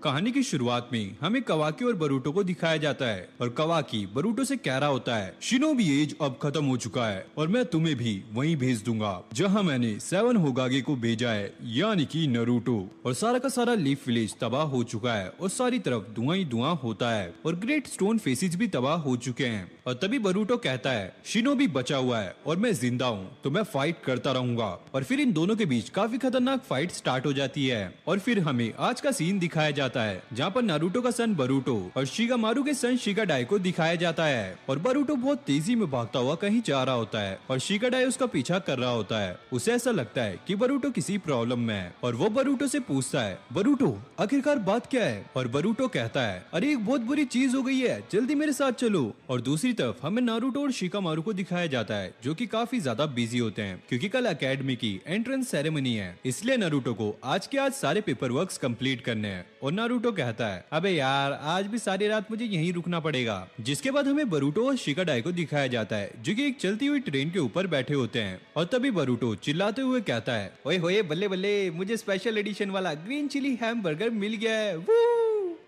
कहानी की शुरुआत में हमें कवाकी और बरूटो को दिखाया जाता है और कवाकी बरूटो से कह रहा होता है, शिनोबी एज अब खत्म हो चुका है और मैं तुम्हें भी वहीं भेज दूंगा जहां मैंने 7 होगागे को भेजा है, यानी कि नारुतो। और सारा का सारा लीफ विलेज तबाह हो चुका है और सारी तरफ धुआं ही धुआं होता है और ग्रेट स्टोन फेसेस भी तबाह हो चुके हैं। और तभी बरूटो कहता है, शिनोबी बचा हुआ है और मैं जिंदा हूँ तो मैं फाइट करता रहूंगा। और फिर इन दोनों के बीच काफी खतरनाक फाइट स्टार्ट हो जाती है और फिर हमें आज का सीन दिखाया जाता है जहाँ पर नारुतो का सन बरूटो और शिगामारू के सन शिगाडाई को दिखाया जाता है। और बरूटो बहुत तेजी में भागता हुआ कहीं जा रहा होता है और शिगाडाई उसका पीछा कर रहा होता है। उसे ऐसा लगता है कि बरूटो किसी प्रॉब्लम में है और वो बरूटो से पूछता है, बरूटो आखिरकार बात क्या है? और बरूटो कहता है, अरे एक बहुत बुरी चीज हो गई है, जल्दी मेरे साथ चलो। और दूसरी तरफ हमें नारुतो और शिगामारू को दिखाया जाता है जो कि काफी ज्यादा बिजी होते हैं क्योंकि कल एकेडमी की एंट्रेंस सेरेमनी है, इसलिए नारुतो को आज के आज सारे पेपर वर्क कंप्लीट करने हैं। और नारुतो कहता है, अबे यार आज भी सारी रात मुझे यहीं रुकना पड़ेगा। जिसके बाद हमें बरूटो और शिगाडाई को दिखाया जाता है जो कि एक चलती हुई ट्रेन के ऊपर बैठे होते हैं। और तभी बरूटो चिल्लाते हुए कहता है, ओए होए बल्ले बल्ले, मुझे स्पेशल एडिशन वाला ग्रीन चिली हैमबर्गर मिल गया है, वू।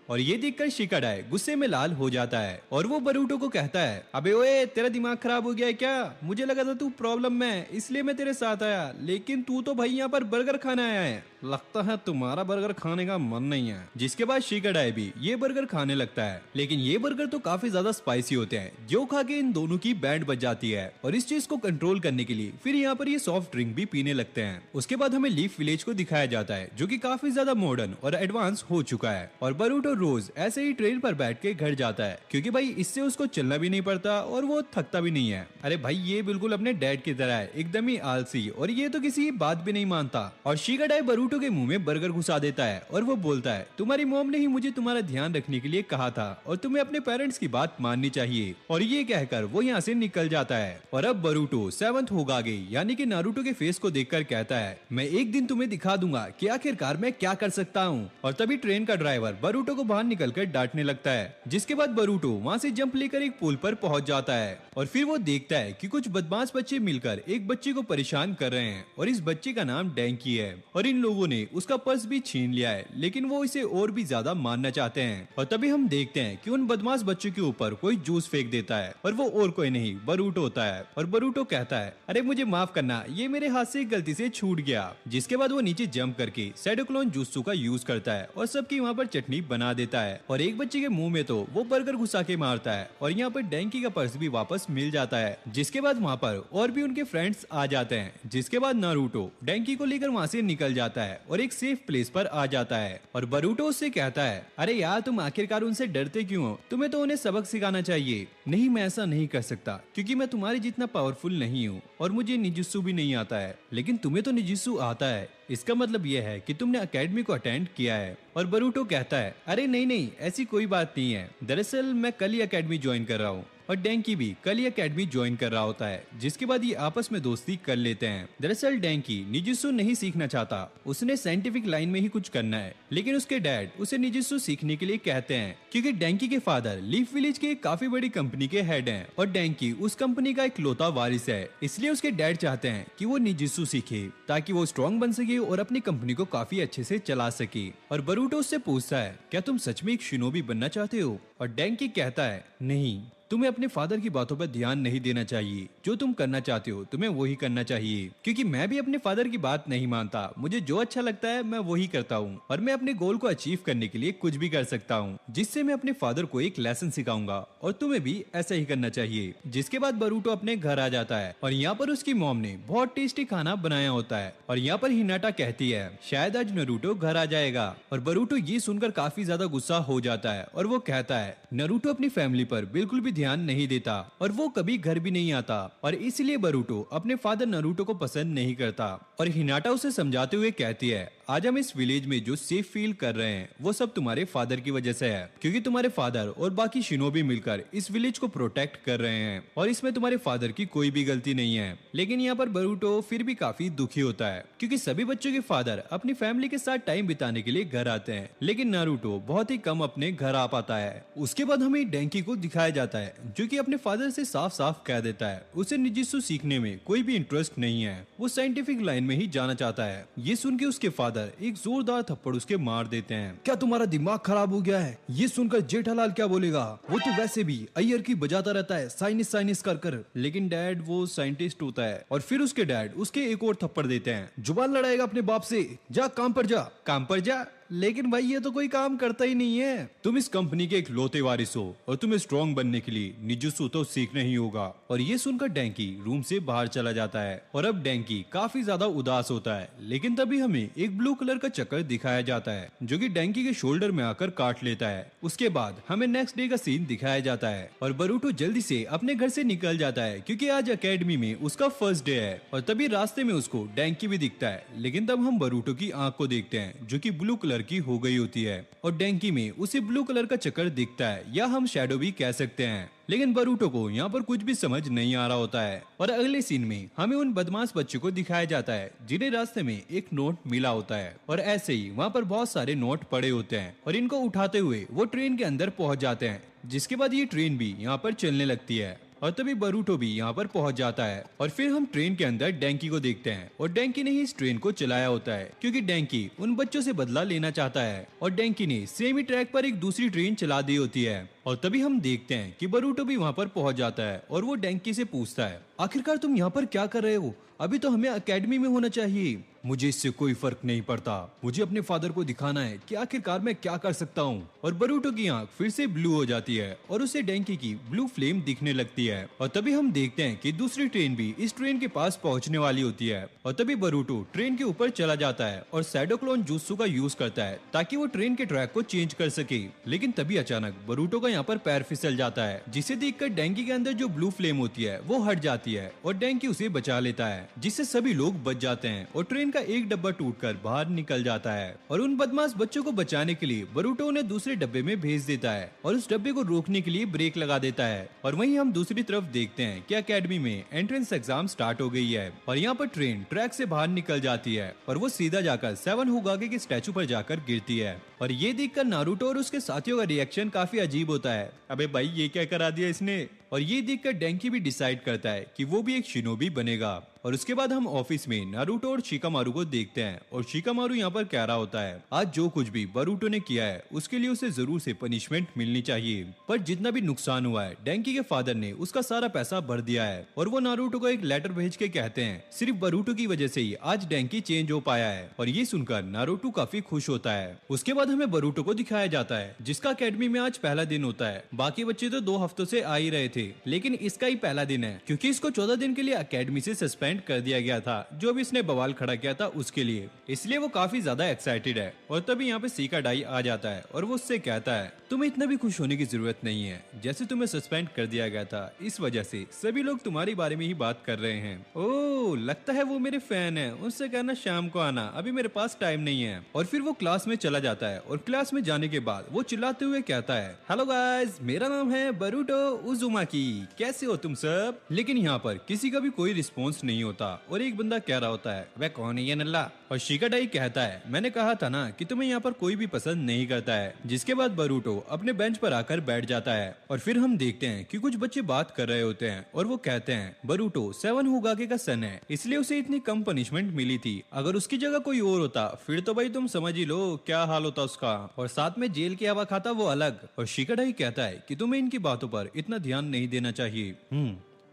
और ये देखकर शिगाडाई गुस्से में लाल हो जाता है और वो बरूटो को कहता है, अबे ओए तेरा दिमाग खराब हो गया है क्या? मुझे लगा था तू प्रॉब्लम में है इसलिए मैं तेरे साथ आया, लेकिन तू तो भाई यहाँ पर बर्गर खाने आया है, लगता है तुम्हारा बर्गर खाने का मन नहीं है। जिसके बाद शिगाडाई भी ये बर्गर खाने लगता है, लेकिन ये बर्गर तो काफी ज्यादा स्पाइसी होते हैं जो खा के इन दोनों की बैंड बज जाती है। और इस चीज को कंट्रोल करने के लिए फिर यहाँ पर ये सॉफ्ट ड्रिंक भी पीने लगते हैं। उसके बाद हमें लीफ विलेज को दिखाया जाता है जो कि काफी ज्यादा मॉडर्न और एडवांस हो चुका है। और बरूटो रोज ऐसे ही ट्रेन पर बैठ के घर जाता है क्योंकि भाई इससे उसको चलना भी नहीं पड़ता और वो थकता भी नहीं है। अरे भाई ये बिल्कुल अपने डैड की तरह है, एकदम ही आलसी, और ये तो किसी बात भी नहीं मानता। और शिगाडाई बरूटो के मुंह में बर्गर घुसा देता है और वो बोलता है, तुम्हारी मॉम ने ही मुझे तुम्हारा ध्यान रखने के लिए कहा था और तुम्हें अपने पेरेंट्स की बात माननी चाहिए। और ये कहकर वो यहाँ से निकल जाता है। और अब बरूटो 7th होगागे यानी कि नारुतो के फेस को देखकर कहता है, मैं एक दिन तुम्हें दिखा दूंगा कि आखिरकार मैं क्या कर सकता हूँ। और तभी ट्रेन का ड्राइवर बरूटो को बाहर निकलकर डांटने लगता है। जिसके बाद बरूटो वहाँ से जंप लेकर एक पुल पर पहुंच जाता है और फिर वो देखता है कि कुछ बदमाश बच्चे मिलकर एक बच्चे को परेशान कर रहे हैं और इस बच्चे का नाम डैंकी है। और इन लोगों ने उसका पर्स भी छीन लिया है, लेकिन वो इसे और भी ज्यादा मारना चाहते हैं। और तभी हम देखते हैं कि उन बदमाश बच्चों के ऊपर कोई जूस फेंक देता है और वो और कोई नहीं बरूटो होता है। और बरूटो कहता है, अरे मुझे माफ करना, ये मेरे हाथ से गलती से छूट गया। जिसके बाद वो नीचे जंप करके शैडो क्लोन जुत्सु का यूज करता है और सबकी वहाँ पर चटनी बना देता है। और एक बच्चे के मुंह में तो वो बर्गर घुसा के मारता है और यहाँ पर डैंकी का पर्स भी वापस मिल जाता है। जिसके बाद वहाँ पर और भी उनके फ्रेंड्स आ जाते हैं। जिसके बाद नारुतो डैंकी को लेकर वहाँ से निकल जाता है और एक सेफ प्लेस पर आ जाता है। और बरूटो उससे कहता है, अरे यार तुम आखिरकार उनसे डरते क्यों हो? तुम्हें तो उन्हें सबक सिखाना चाहिए। नहीं, मैं ऐसा नहीं कर सकता क्योंकि मैं तुम्हारे जितना पावरफुल नहीं हूँ और मुझे निजुत्सु भी नहीं आता है, लेकिन तुम्हें तो निजुत्सु आता है, इसका मतलब यह है कि तुमने एकेडमी को अटेंड किया है। और बरूटो कहता है, अरे नहीं नहीं, ऐसी कोई बात नहीं है, दरअसल मैं कल ही एकेडमी ज्वाइन कर रहा हूँ। और डैंकी भी कल ही एकेडमी ज्वाइन कर रहा होता है। जिसके बाद ये आपस में दोस्ती कर लेते हैं। दरअसल डैंकी निजुत्सु नहीं सीखना चाहता, उसने साइंटिफिक लाइन में ही कुछ करना है, लेकिन उसके डैड उसे निजुत्सु सीखने के लिए कहते हैं क्योंकि डैंकी के फादर लीफ विलेज के एक काफी बड़ी कंपनी के हेड हैं और डैंकी उस कंपनी का इकलौता वारिस है। इसलिए उसके डैड चाहते हैं कि वो निजुत्सु सीखे ताकि वो स्ट्रॉन्ग बन सके और अपनी कंपनी को काफी अच्छे से चला सके। और बरूटो उससे पूछता है, क्या तुम सच में एक शिनोबी बनना चाहते हो? और डैंकी कहता है, नहीं, तुम्हें अपने फादर की बातों पर ध्यान नहीं देना चाहिए, जो तुम करना चाहते हो तुम्हें वही करना चाहिए। क्योंकि मैं भी अपने फादर की बात नहीं मानता, मुझे जो अच्छा लगता है मैं वही करता हूँ और मैं अपने गोल को अचीव करने के लिए कुछ भी कर सकता हूँ, जिससे मैं अपने फादर को एक लेसन सिखाऊंगा और तुम्हें भी ऐसा ही करना चाहिए। जिसके बाद बरूटो अपने घर आ जाता है और यहाँ पर उसकी मॉम ने बहुत टेस्टी खाना बनाया होता है। और यहाँ पर हिनाटा कहती है, शायद आज नारुतो घर आ जाएगा। और बरूटो ये सुनकर काफी ज्यादा गुस्सा हो जाता है और वो कहता है, नारुतो अपनी फैमिली पर बिल्कुल भी ध्यान नहीं देता और वो कभी घर भी नहीं आता और इसलिए बरूटो अपने फादर नारुतो को पसंद नहीं करता। और हिनाटा उसे समझाते हुए कहती है, आज हम इस विलेज में जो सेफ फील कर रहे हैं वो सब तुम्हारे फादर की वजह से है, क्योंकि तुम्हारे फादर और बाकी शिनोबी मिलकर इस विलेज को प्रोटेक्ट कर रहे हैं और इसमें तुम्हारे फादर की कोई भी गलती नहीं है। लेकिन यहाँ पर बरूटो फिर भी काफी दुखी होता है क्योंकि सभी बच्चों के फादर अपनी फैमिली के साथ टाइम बिताने के लिए घर आते हैं, लेकिन नारुतो बहुत ही कम अपने घर आ पाता है। उसके बाद हमें डैंकी को दिखाया जाता है जो कि अपने फादर से साफ साफ कह देता है उसे निजुत्सु सीखने में कोई भी इंटरेस्ट नहीं है, वो साइंटिफिक लाइन में ही जाना चाहता है। ये सुन के उसके फादर फादर एक जोरदार थप्पड़ उसके मार देते हैं। क्या तुम्हारा दिमाग खराब हो गया है? ये सुनकर जेठालाल क्या बोलेगा? वो तो वैसे भी अय्यर की बजाता रहता है साइनिस साइनिस कर। लेकिन डैड वो साइंटिस्ट होता है। और फिर उसके डैड उसके एक और थप्पड़ देते हैं। जुबान लड़ाएगा अपने बाप से? जा काम पर जा, काम पर जा। लेकिन भाई ये तो कोई काम करता ही नहीं है। तुम इस कंपनी के एक लौते वारिस हो और तुम्हें स्ट्रॉन्ग बनने के लिए निजुत्सु तो सीखना ही होगा। और ये सुनकर डैंकी रूम से बाहर चला जाता है। और अब डैंकी काफी ज्यादा उदास होता है। लेकिन तभी हमें एक ब्लू कलर का चक्कर दिखाया जाता है जो कि डैंकी के शोल्डर में आकर काट लेता है। उसके बाद हमें नेक्स्ट डे का सीन दिखाया जाता है और बरूटो जल्दी से अपने घर से निकल जाता है क्योंकि आज एकेडमी में उसका फर्स्ट डे है। और तभी रास्ते में उसको डैंकी भी दिखता है। लेकिन तब हम बरूटो की आंख को देखते हैं जो कि ब्लू कलर की हो गई होती है और डैंकी में उसे ब्लू कलर का चक्कर दिखता है या हम शैडो भी कह सकते हैं। लेकिन बरूटो को यहाँ पर कुछ भी समझ नहीं आ रहा होता है। और अगले सीन में हमें उन बदमाश बच्चों को दिखाया जाता है जिन्हें रास्ते में एक नोट मिला होता है और ऐसे ही वहाँ पर बहुत सारे नोट पड़े होते हैं और इनको उठाते हुए वो ट्रेन के अंदर पहुंच जाते हैं। जिसके बाद ये ट्रेन भी यहाँ पर चलने लगती है और तभी बरूटो भी यहाँ पर पहुंच जाता है। और फिर हम ट्रेन के अंदर डैंकी को देखते हैं और डैंकी ने ही इस ट्रेन को चलाया होता है क्योंकि डैंकी उन बच्चों से बदला लेना चाहता है और डैंकी ने सेम ही ट्रैक पर एक दूसरी ट्रेन चला दी होती है। और तभी हम देखते हैं कि बरूटो भी वहाँ पर पहुंच जाता है और वो डैंकी से पूछता है, आखिरकार तुम यहाँ पर क्या कर रहे हो? अभी तो हमें एकेडमी में होना चाहिए। मुझे इससे कोई फर्क नहीं पड़ता, मुझे अपने फादर को दिखाना है कि आखिरकार मैं क्या कर सकता हूँ। और बरूटो की आंख फिर से ब्लू हो जाती है और उसे डैंकी की ब्लू फ्लेम दिखने लगती है। और तभी हम देखते हैं कि दूसरी ट्रेन भी इस ट्रेन के पास पहुंचने वाली होती है। और तभी बरूटो ट्रेन के ऊपर चला जाता है और शैडो क्लोन जुत्सु का यूज करता है ताकि वो ट्रेन के ट्रैक को चेंज कर सके। लेकिन तभी अचानक बरूटो का यहाँ पर पैर फिसल जाता है जिसे देखकर डैंकी के अंदर जो ब्लू फ्लेम होती है वो हट जाती है और डैंकी उसे बचा लेता है जिससे सभी लोग बच जाते हैं और ट्रेन का एक डब्बा टूटकर बाहर निकल जाता है। और उन बदमाश बच्चों को बचाने के लिए बरूटो उन्हें दूसरे डब्बे में भेज देता है और उस डब्बे को रोकने के लिए ब्रेक लगा देता है। और वहीं हम दूसरी तरफ देखते हैं कि एकेडमी में एंट्रेंस एग्जाम स्टार्ट हो गई है और यहाँ पर ट्रेन ट्रैक से बाहर निकल जाती है और वो सीधा जाकर 7 होगागे के स्टैचू पर जाकर गिरती है। और ये देखकर नारुतो और उसके साथियों का रिएक्शन काफी अजीब होता है। अबे भाई ये क्या करा दिया इसने। और ये देखकर डैंकी भी डिसाइड करता है कि वो भी एक शिनोबी बनेगा। और उसके बाद हम ऑफिस में नारुतो और शिकामारू को देखते हैं और शिकामारू यहाँ पर कह रहा होता है, आज जो कुछ भी बरूटो ने किया है उसके लिए उसे जरूर से पनिशमेंट मिलनी चाहिए। पर जितना भी नुकसान हुआ है डैंकी के फादर ने उसका सारा पैसा भर दिया है। और वो नारुतो को एक लेटर भेज के कहते हैं सिर्फ बरूटो की वजह से ही आज डैंकी चेंज हो पाया है। और ये सुनकर नारुतो काफी खुश होता है। उसके बाद हमें बरूटो को दिखाया जाता है जिसका अकेडमी में आज पहला दिन होता है। बाकी बच्चे तो 2 हफ्तों से आ ही रहे थे लेकिन इसका ही पहला दिन है क्योंकि इसको 14 दिन के लिए अकेडमी से सस्पेंड कर दिया गया था जो भी इसने बवाल खड़ा किया था उसके लिए। इसलिए वो काफी ज्यादा एक्साइटेड है। और तभी यहाँ पे सीका डाई आ जाता है और वो उससे कहता है, तुम्हें इतना भी खुश होने की जरूरत नहीं है, जैसे तुम्हें सस्पेंड कर दिया गया था इस वजह से सभी लोग तुम्हारे बारे में ही बात कर रहे हैं। ओह लगता है वो मेरे फैन है, उनसे कहना शाम को आना, अभी मेरे पास टाइम नहीं है। और फिर वो क्लास में चला जाता है और क्लास में जाने के बाद वो चिल्लाते हुए कहता है, हेलो गाइस, मेरा नाम है बरूटो उजुमाकी, कैसे हो तुम सब। लेकिन यहाँ पर किसी का भी कोई रिस्पॉन्स नहीं होता और एक बंदा कह रहा होता है, वह कौन है ये नल्ला। और शिकाडाई कहता है, मैंने कहा था ना कि तुम्हें यहाँ पर कोई भी पसंद नहीं करता है। जिसके बाद बरूटो अपने बेंच पर आकर बैठ जाता है और फिर हम देखते हैं कि कुछ बच्चे बात कर रहे होते हैं और वो कहते हैं, बरूटो 7 होगागे का सन है इसलिए उसे इतनी कम पनिशमेंट मिली थी, अगर उसकी जगह कोई और होता फिर तो भाई तुम समझ ही लो क्या हाल होता उसका, और साथ में जेल की हवा खाता वो अलग। और शिकाडाई कहता है कि तुम्हें इनकी बातों पर इतना ध्यान नहीं देना चाहिए।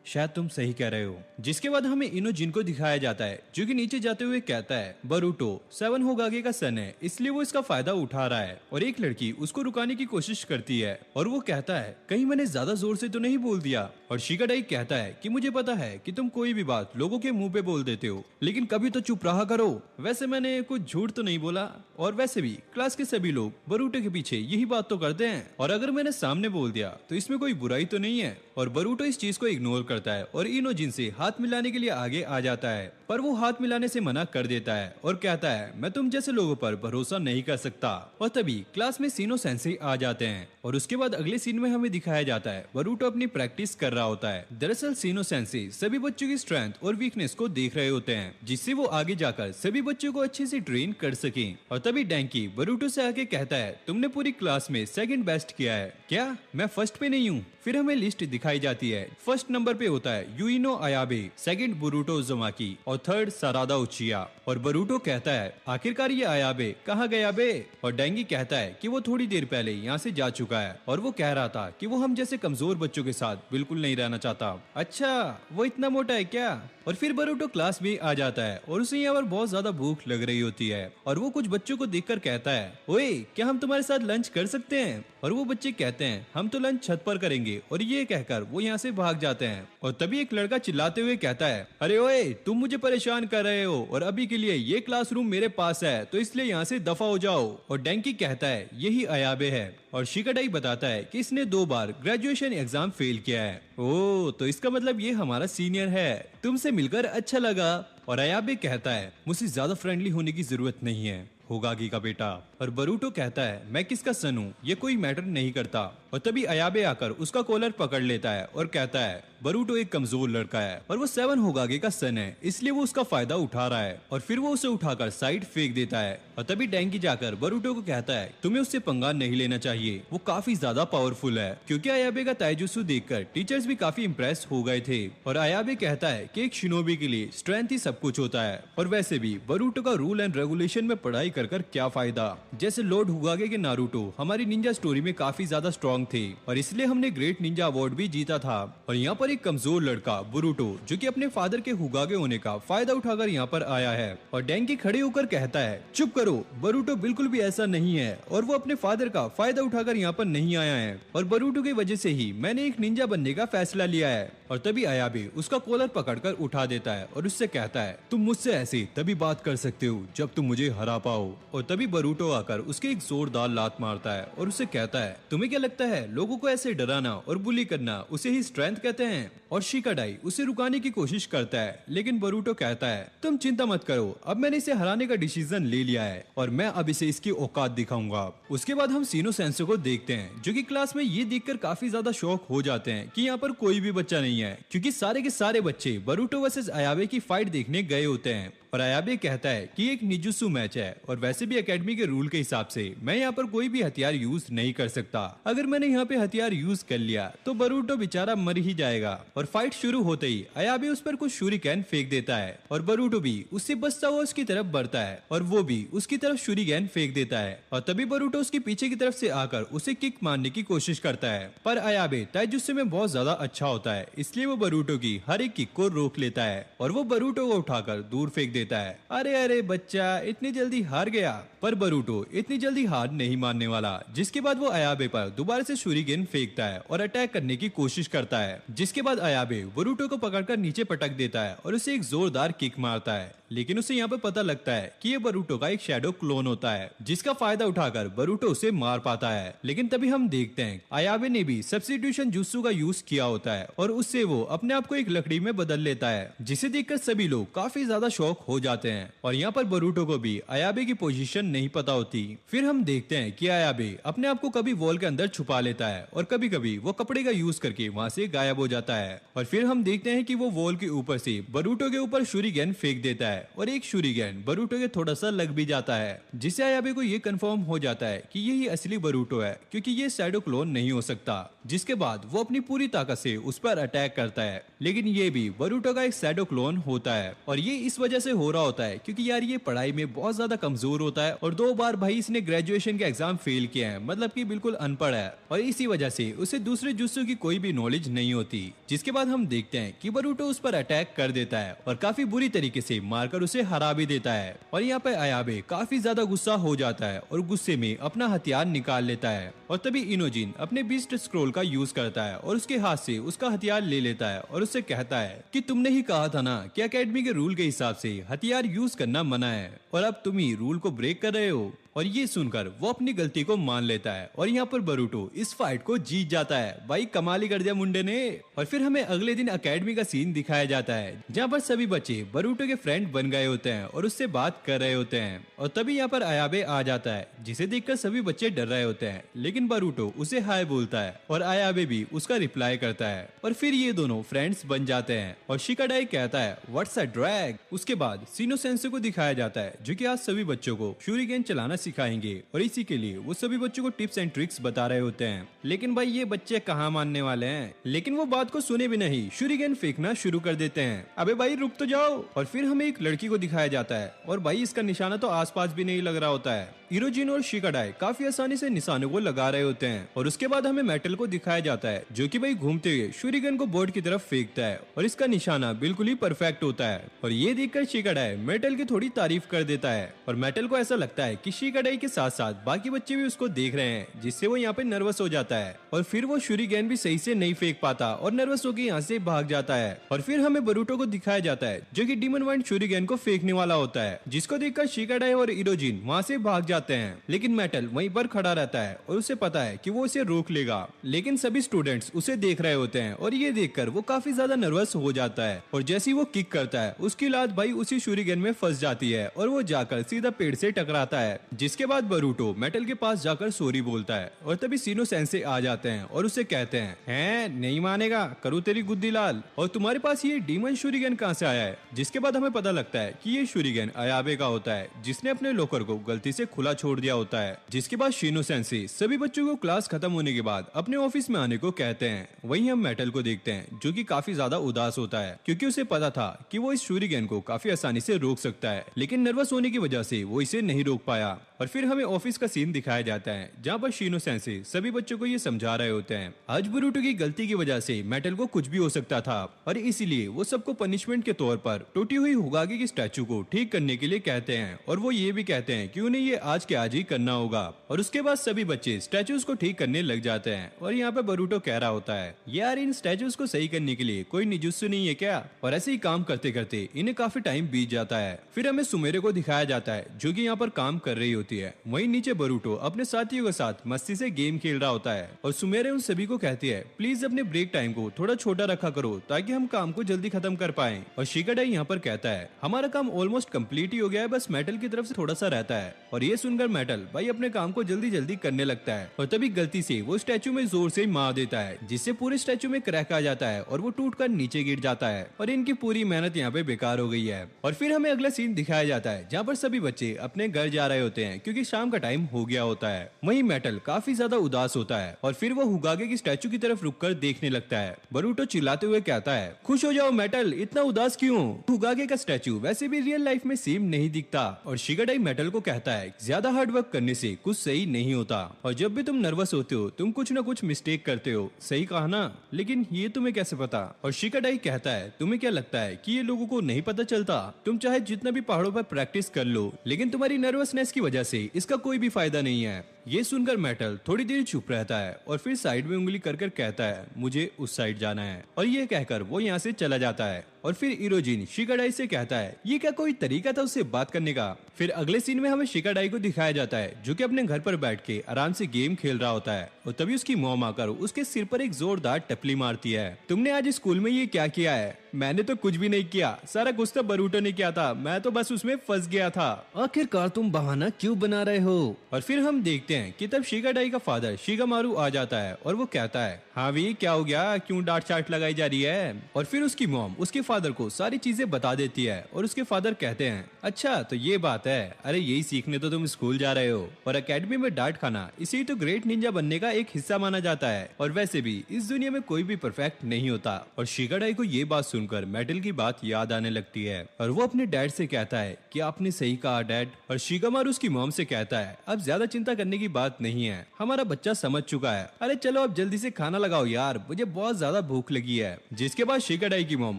शायद तुम सही कह रहे हो। जिसके बाद हमें इनोजिन को दिखाया जाता है जो कि नीचे जाते हुए कहता है, बरूटो 7 होगागे का सन है इसलिए वो इसका फायदा उठा रहा है। और एक लड़की उसको रुकाने की कोशिश करती है और वो कहता है, कहीं मैंने ज्यादा जोर से तो नहीं बोल दिया। और शिकाडाई कहता है कि मुझे पता है कि तुम कोई भी बात लोगों के मुंह पे बोल देते हो लेकिन कभी तो चुप रहा करो। वैसे मैंने कुछ झूठ तो नहीं बोला और वैसे भी क्लास के सभी लोग बरूटो के पीछे यही बात तो करते हैं और अगर मैंने सामने बोल दिया तो इसमें कोई बुराई तो नहीं है। और बरूटो इस चीज को इग्नोर करता है और इनोजिन से हाथ मिलाने के लिए आगे आ जाता है पर वो हाथ मिलाने से मना कर देता है और कहता है, मैं तुम जैसे लोगों पर भरोसा नहीं कर सकता। और तभी क्लास में सीनो सेंसेई आ जाते हैं और उसके बाद अगले सीन में हमें दिखाया जाता है बरूटो अपनी प्रैक्टिस कर रहा होता है। दरअसल सीनो सेंसेई सभी बच्चों की स्ट्रेंथ और वीकनेस को देख रहे होते हैं जिससे वो आगे जाकर सभी बच्चों को अच्छे से ट्रेन कर सके। और तभी डैंकी बरूटो से आके कहता है, तुमने पूरी क्लास में सेकंड बेस्ट किया है। क्या मैं फर्स्ट पे नहीं हूँ? फिर हमें लिस्ट दिखाई जाती है। फर्स्ट नंबर पे होता है यूइनो अयाबे, सेकंड बरूटो उजुमाकी और और थर्ड सारादा उचिया। और बरूटो कहता है आखिरकार ये आयाबे कहाँ गया बे। और डेंगी कहता है कि वो थोड़ी देर पहले यहाँ से जा चुका है और वो कह रहा था कि वो हम जैसे कमजोर बच्चों के साथ बिल्कुल नहीं रहना चाहता। अच्छा वो इतना मोटा है क्या। और फिर बरूटो क्लास में आ जाता है और उसे यहाँ पर बहुत ज्यादा भूख लग रही होती है और वो कुछ बच्चों को देखकर कहता है ओए क्या हम तुम्हारे साथ लंच कर सकते हैं। और वो बच्चे कहते हैं हम तो लंच छत पर करेंगे। और ये कहकर वो यहाँ से भाग जाते हैं। और तभी एक लड़का चिल्लाते हुए कहता है अरे ओए तुम मुझे परेशान कर रहे हो और अभी के लिए ये क्लासरूम मेरे पास है तो इसलिए यहाँ से दफा हो जाओ। और डेंकी कहता है यही अयाबे है। और शिकाडाई बताता है कि इसने 2 बार ग्रेजुएशन एग्जाम फेल किया है। ओ तो इसका मतलब ये हमारा सीनियर है। तुमसे मिलकर अच्छा लगा। और अयाबे कहता है मुझसे ज्यादा फ्रेंडली होने की जरूरत नहीं है होगागी का बेटा। और बरूटो कहता है मैं किसका सन हूँ ये कोई मैटर नहीं करता। और तभी अयाबे आकर उसका कॉलर पकड़ लेता है और कहता है बरूटो एक कमजोर लड़का है और वो 7 होगागे का सन है इसलिए वो उसका फायदा उठा रहा है। और फिर वो उसे उठाकर साइड फेंक देता है। और तभी डेंगी जाकर बरूटो को कहता है तुम्हें उससे पंगा नहीं लेना चाहिए वो काफी ज्यादा पावरफुल है। क्योंकि अयाबे का ताइजुत्सु देखकर टीचर्स भी काफी इम्प्रेस हो गए थे। और अयाबे कहता है कि एक शिनोबी के लिए स्ट्रेंथ ही सब कुछ होता है और वैसे भी बरूटो का रूल एंड रेगुलेशन में पढ़ाई कर क्या फायदा। जैसे लॉर्ड हुगागे के नारुतो हमारी निंजा स्टोरी में काफी ज्यादा स्ट्रॉन्ग थे और इसलिए हमने ग्रेट निंजा अवार्ड भी जीता था। और यहाँ पर एक कमजोर लड़का बरूटो जो कि अपने फादर के हुगागे होने का फायदा उठाकर यहाँ पर आया है। और डेंकी खड़े होकर कहता है चुप करो बरूटो बिल्कुल भी ऐसा नहीं है और वो अपने फादर का फायदा उठाकर यहाँ पर नहीं आया है और बरूटो की वजह से ही मैंने एक निंजा बनने का फैसला लिया है। और तभी अयाबे उसका कॉलर पकड़कर उठा देता है और उससे कहता है तुम मुझसे ऐसे तभी बात कर सकते हो जब तुम मुझे हरा पाओ। और तभी बरूटो आकर उसके एक जोरदार लात मारता है और उससे कहता है तुम्हें क्या लगता है लोगों को ऐसे डराना और बुली करना उसे ही स्ट्रेंथ कहते हैं। और शिकाडाई उसे रुकाने की कोशिश करता है लेकिन बरूटो कहता है तुम चिंता मत करो अब मैंने इसे हराने का डिसीजन ले लिया है और मैं अब इसे इसकी औकात दिखाऊंगा। उसके बाद हम सीनो सेंसे को देखते हैं जो कि क्लास में ये देखकर काफी ज्यादा शौक हो जाते हैं कि यहाँ पर कोई भी बच्चा नहीं है क्योंकि सारे के सारे बच्चे बरूटो वर्सेस अयाबे की फाइट देखने गए होते हैं। और अयाबे कहता है कि एक निजुत्सु मैच है और वैसे भी एकेडमी के रूल के हिसाब से मैं यहाँ पर कोई भी हथियार यूज नहीं कर सकता। अगर मैंने यहाँ पे हथियार यूज कर लिया तो बरूटो बेचारा मर ही जाएगा। और फाइट शुरू होते ही अयाबे उस पर कुछ शूरिकेन फेंक देता है और बरूटो भी उससे बचता हुआ उसकी तरफ बढ़ता है और वो भी उसकी तरफ शूरिकेन फेंक देता है। और तभी बरूटो उसके पीछे की तरफ से आकर उसे किक मारने की कोशिश करता है पर अयाबे ताइजुत्सु में बहुत ज्यादा अच्छा होता है इसलिए वो बरूटो की हर एक किक को रोक लेता है और वो बरूटो को उठाकर दूर फेंक देता है। अरे अरे बच्चा इतनी जल्दी हार गया। पर बरूटो इतनी जल्दी हार नहीं मानने वाला जिसके बाद वो अयाबे पर दोबारा से शूरिकेन फेंकता है और अटैक करने की कोशिश करता है जिसके बाद अयाबे बरूटो को पकड़कर नीचे पटक देता है और उसे एक जोरदार किक मारता है। लेकिन उसे यहाँ पे पता लगता है कि ये बरूटो का एक शैडो क्लोन होता है जिसका फायदा उठाकर बरूटो उसे मार पाता है। लेकिन तभी हम देखते हैं अयाबे ने भी सब्स्टिट्यूशन जुत्सु का यूज किया होता है और उससे वो अपने आप को एक लकड़ी में बदल लेता है जिसे देखकर सभी लोग काफी ज्यादा शौक हो जाते हैं। और यहाँ पर बरूटो को भी अयाबे की पोजीशन नहीं पता होती। फिर हम देखते हैं कि अयाबे अपने आप को कभी वॉल के अंदर छुपा लेता है और कभी कभी वो कपड़े का यूज करके वहाँ से गायब हो जाता है। और फिर हम देखते हैं कि वो वॉल के ऊपर से बरूटो के ऊपर शूरिकेन फेंक देता है और एक शूरिकेन बरूटो के थोड़ा सा लग भी जाता है जिससे अयाबे को ये कंफर्म हो जाता है कि यही असली बरूटो है क्योंकि ये शैडो क्लोन नहीं हो सकता। जिसके बाद वो अपनी पूरी ताकत से उस पर अटैक करता है लेकिन ये भी बरूटो का एक शैडो क्लोन होता है और ये इस वजह से हो रहा होता है क्योंकि यार ये पढ़ाई में बहुत ज्यादा कमजोर होता है और 2 बार भाई इसने ग्रेजुएशन के एग्जाम फेल किए हैं मतलब कि बिल्कुल अनपढ़ है और इसी वजह से उसे दूसरे जुत्सु की कोई भी नॉलेज नहीं होती। जिसके बाद हम देखते हैं कि बरूटो उस पर अटैक कर देता है और काफी बुरी तरीके से मारकर उसे हरा भी देता है। और यहाँ पे अयाबे काफी ज्यादा गुस्सा हो जाता है और गुस्से में अपना हथियार निकाल लेता है और तभी इनोजिन अपने बीस्ट स्क्रोल का यूज करता है और उसके हाथ से उसका हथियार ले लेता है और उससे कहता है कि तुमने ही कहा था ना कि एकेडमी के रूल के हिसाब से हथियार यूज करना मना है और अब तुम ही रूल को ब्रेक कर रहे हो। और ये सुनकर वो अपनी गलती को मान लेता है और यहाँ पर बरूटो इस फाइट को जीत जाता है। भाई कमाल ही कर दिया मुंडे ने। और फिर हमें अगले दिन एकेडमी का सीन दिखाया जाता है जहाँ पर सभी बच्चे बरूटो के फ्रेंड बन गए होते हैं और उससे बात कर रहे होते हैं। और तभी यहाँ पर अयाबे आ जाता है जिसे देखकर सभी बच्चे डर रहे होते हैं लेकिन बरूटो उसे हाय बोलता है और अयाबे भी उसका रिप्लाई करता है और फिर ये दोनों फ्रेंड्स बन जाते हैं। और शिकाडाई कहता है व्हाट्स अ ड्रैग। उसके बाद सीनो सेंसे को दिखाया जाता है जो कि आज सभी बच्चों को शूरिकेन चलाना सिखाएंगे और इसी के लिए वो सभी बच्चों को टिप्स एंड ट्रिक्स बता रहे होते हैं। लेकिन भाई ये बच्चे कहाँ मानने वाले हैं, लेकिन वो बात को सुने भी नहीं, शूरिगेन फेंकना शुरू कर देते हैं। अबे भाई रुक तो जाओ। और फिर हमें एक लड़की को दिखाया जाता है और भाई इसका निशाना तो आसपास भी नहीं लग रहा होता है। इरोजिन और शिकाडाई काफी आसानी से निशानों को लगा रहे होते हैं और उसके बाद हमें मेटल को दिखाया जाता है जो कि भाई घूमते हुए शूरिगन को बोर्ड की तरफ फेंकता है और इसका निशाना बिल्कुल ही परफेक्ट होता है। और ये देखकर शिकाडाई मेटल की थोड़ी तारीफ कर देता है और मेटल को ऐसा लगता है कि शिकाडाई के साथ साथ बाकी बच्चे भी उसको देख रहे हैं, जिससे वो यहाँ पे नर्वस हो जाता है और फिर वो शूरिगन भी सही से नहीं फेंक पाता और नर्वस होकर यहाँ से भाग जाता है। और फिर हमें बोरुटो को दिखाया जाता है जो कि डीमन वाइंड शूरिगन को फेंकने वाला होता है, जिसको देखकर शिकाडाई और इरोजिन वहाँ से भाग जाते हैं। लेकिन मेटल वहीं पर खड़ा रहता है और उसे पता है कि वो उसे रोक लेगा, लेकिन सभी स्टूडेंट्स उसे देख रहे होते हैं और ये देखकर वो काफी ज्यादा नर्वस हो जाता है। और जैसे ही वो किक करता है उसकी लात भाई उसी शूरिगन में फंस जाती है और वो जाकर सीधा पेड़ से टकराता है, जिसके बाद बोरुटो मेटल के पास जाकर सॉरी बोलता है और तभी सीनो सेंसे आ जाते हैं और उसे कहते हैं नहीं मानेगा, करूँ तेरी गुद्दी लाल, और तुम्हारे पास ये डीमन शूरिगन कहाँ से आया है। जिसके बाद हमें पता लगता है कि ये शूरिगन अयाबे का होता है जिसने अपने लॉकर को गलती से खुला छोड़ दिया होता है। जिसके बाद शिनो सेंसे सभी बच्चों को क्लास खत्म होने के बाद अपने ऑफिस में आने को कहते हैं। वहीं हम मेटल को देखते हैं जो कि काफी ज्यादा उदास होता है क्योंकि उसे पता था कि वो इस शूरिगन को काफी आसानी से रोक सकता है, लेकिन नर्वस होने की वजह से वो इसे नहीं रोक पाया। और फिर हमें ऑफिस का सीन दिखाया जाता है जहाँ पर शिनो सेंसे सभी बच्चों को ये समझा रहे होते हैं आज बोरुटो की गलती की वजह से मेटल को कुछ भी हो सकता था और इसीलिए वो सबको पनिशमेंट के तौर पर टूटी हुई होगागे की स्टैचू को ठीक करने के लिए कहते हैं। और वो ये भी कहते हैं कि उन्हें ये आज के आज ही करना होगा। और उसके बाद सभी बच्चे स्टैचूज को ठीक करने लग जाते हैं और यहाँ पे बोरुटो कह रहा होता है यार इन स्टैचूज को सही करने के लिए कोई निजुत्सु नहीं है क्या। और ऐसे ही काम करते करते इन्हें काफी टाइम बीत जाता है। फिर हमें सुमेरे को दिखाया जाता है जो कि यहाँ पर काम कर रही होती है। वहीं नीचे बोरुटो अपने साथियों के साथ मस्ती से गेम खेल रहा होता है और सुमेरे उन सभी को कहती है प्लीज अपने ब्रेक टाइम को थोड़ा छोटा रखा करो ताकि हम काम को जल्दी खत्म कर पाए। और शिकाडाई यहाँ पर कहता है हमारा काम ऑलमोस्ट कंप्लीट ही हो गया है, बस मेटल की तरफ से थोड़ा सा रहता है। और ये सुनकर मेटल भाई अपने काम को जल्दी जल्दी करने लगता है और तभी गलती से वो स्टैचू में जोर से मार देता है जिससे पूरे स्टैचू में क्रैक आ जाता है और वो टूटकर नीचे गिर जाता है और इनकी पूरी मेहनत यहाँ पे बेकार हो गई है। और फिर हमें अगला सीन दिखाया जाता है जहाँ पर सभी बच्चे अपने घर जा रहे होते हैं क्योंकि शाम का टाइम हो गया होता है। वहीं मेटल काफी ज्यादा उदास होता है और फिर वो होगागे की स्टैचू की तरफ रुककर देखने लगता है। बोरुटो चिल्लाते हुए कहता है खुश हो जाओ मेटल, इतना उदास क्यों? होगागे का स्टैचू वैसे भी रियल लाइफ में सेम नहीं दिखता। और शिकाडाई मेटल को कहता है ज्यादा हार्ड वर्क करने से कुछ सही नहीं होता और जब भी तुम नर्वस होते हो तुम कुछ न कुछ मिस्टेक करते हो। सही कहा ना, लेकिन ये तुम्हें कैसे पता? और शिकाडाई कहता है तुम्हें क्या लगता है कि ये लोगों को नहीं पता चलता? तुम चाहे जितना भी पहाड़ों पर प्रैक्टिस कर लो लेकिन तुम्हारी नर्वसनेस की वजह से इसका कोई भी फायदा नहीं है। ये सुनकर मेटल थोड़ी देर चुप रहता है और फिर साइड में उंगली कर कहता है मुझे उस साइड जाना है और ये कहकर वो यहाँ से चला जाता है। और फिर इरोजिन शिकाडाई से कहता है ये क्या कोई तरीका था उससे बात करने का? फिर अगले सीन में हमें शिकाडाई को दिखाया जाता है जो कि अपने घर पर बैठ के आराम से गेम खेल रहा होता है और तभी उसकी मॉम आकर उसके सिर पर एक जोरदार टपली मारती है। तुमने आज स्कूल में ये क्या किया है? मैंने तो कुछ भी नहीं किया, सारा कुछ तो बोरुटो ने किया था, मैं तो बस उसमें फंस गया था। आखिरकार तुम बहाना क्यों बना रहे हो? और फिर हम देखते हैं कि तब शिकाडाई का फादर शिगामारू आ जाता है और वो कहता है हाँ भी क्या हो गया, क्यों डांट चाट लगाई जा रही है? और फिर उसकी मॉम उसके फादर को सारी चीजें बता देती है और उसके फादर कहते हैं अच्छा तो ये बात है, अरे यही सीखने तो तुम स्कूल जा रहे हो और एकेडमी में डांट खाना इसी तो ग्रेट निंजा बनने का एक हिस्सा माना जाता है और वैसे भी इस दुनिया में कोई भी परफेक्ट नहीं होता। और शिकाडाई को ये बात सुनकर मेटल की बात याद आने लगती है और वो अपने डैड से कहता है कि आपने सही कहा डैड। और शिगामारू उसकी मॉम से कहता है अब ज्यादा चिंता करने की बात नहीं है, हमारा बच्चा समझ चुका है, अरे चलो अब जल्दी से खाना लगाओ यार, मुझे बहुत ज्यादा भूख लगी है। जिसके बाद शिकाडाई की मॉम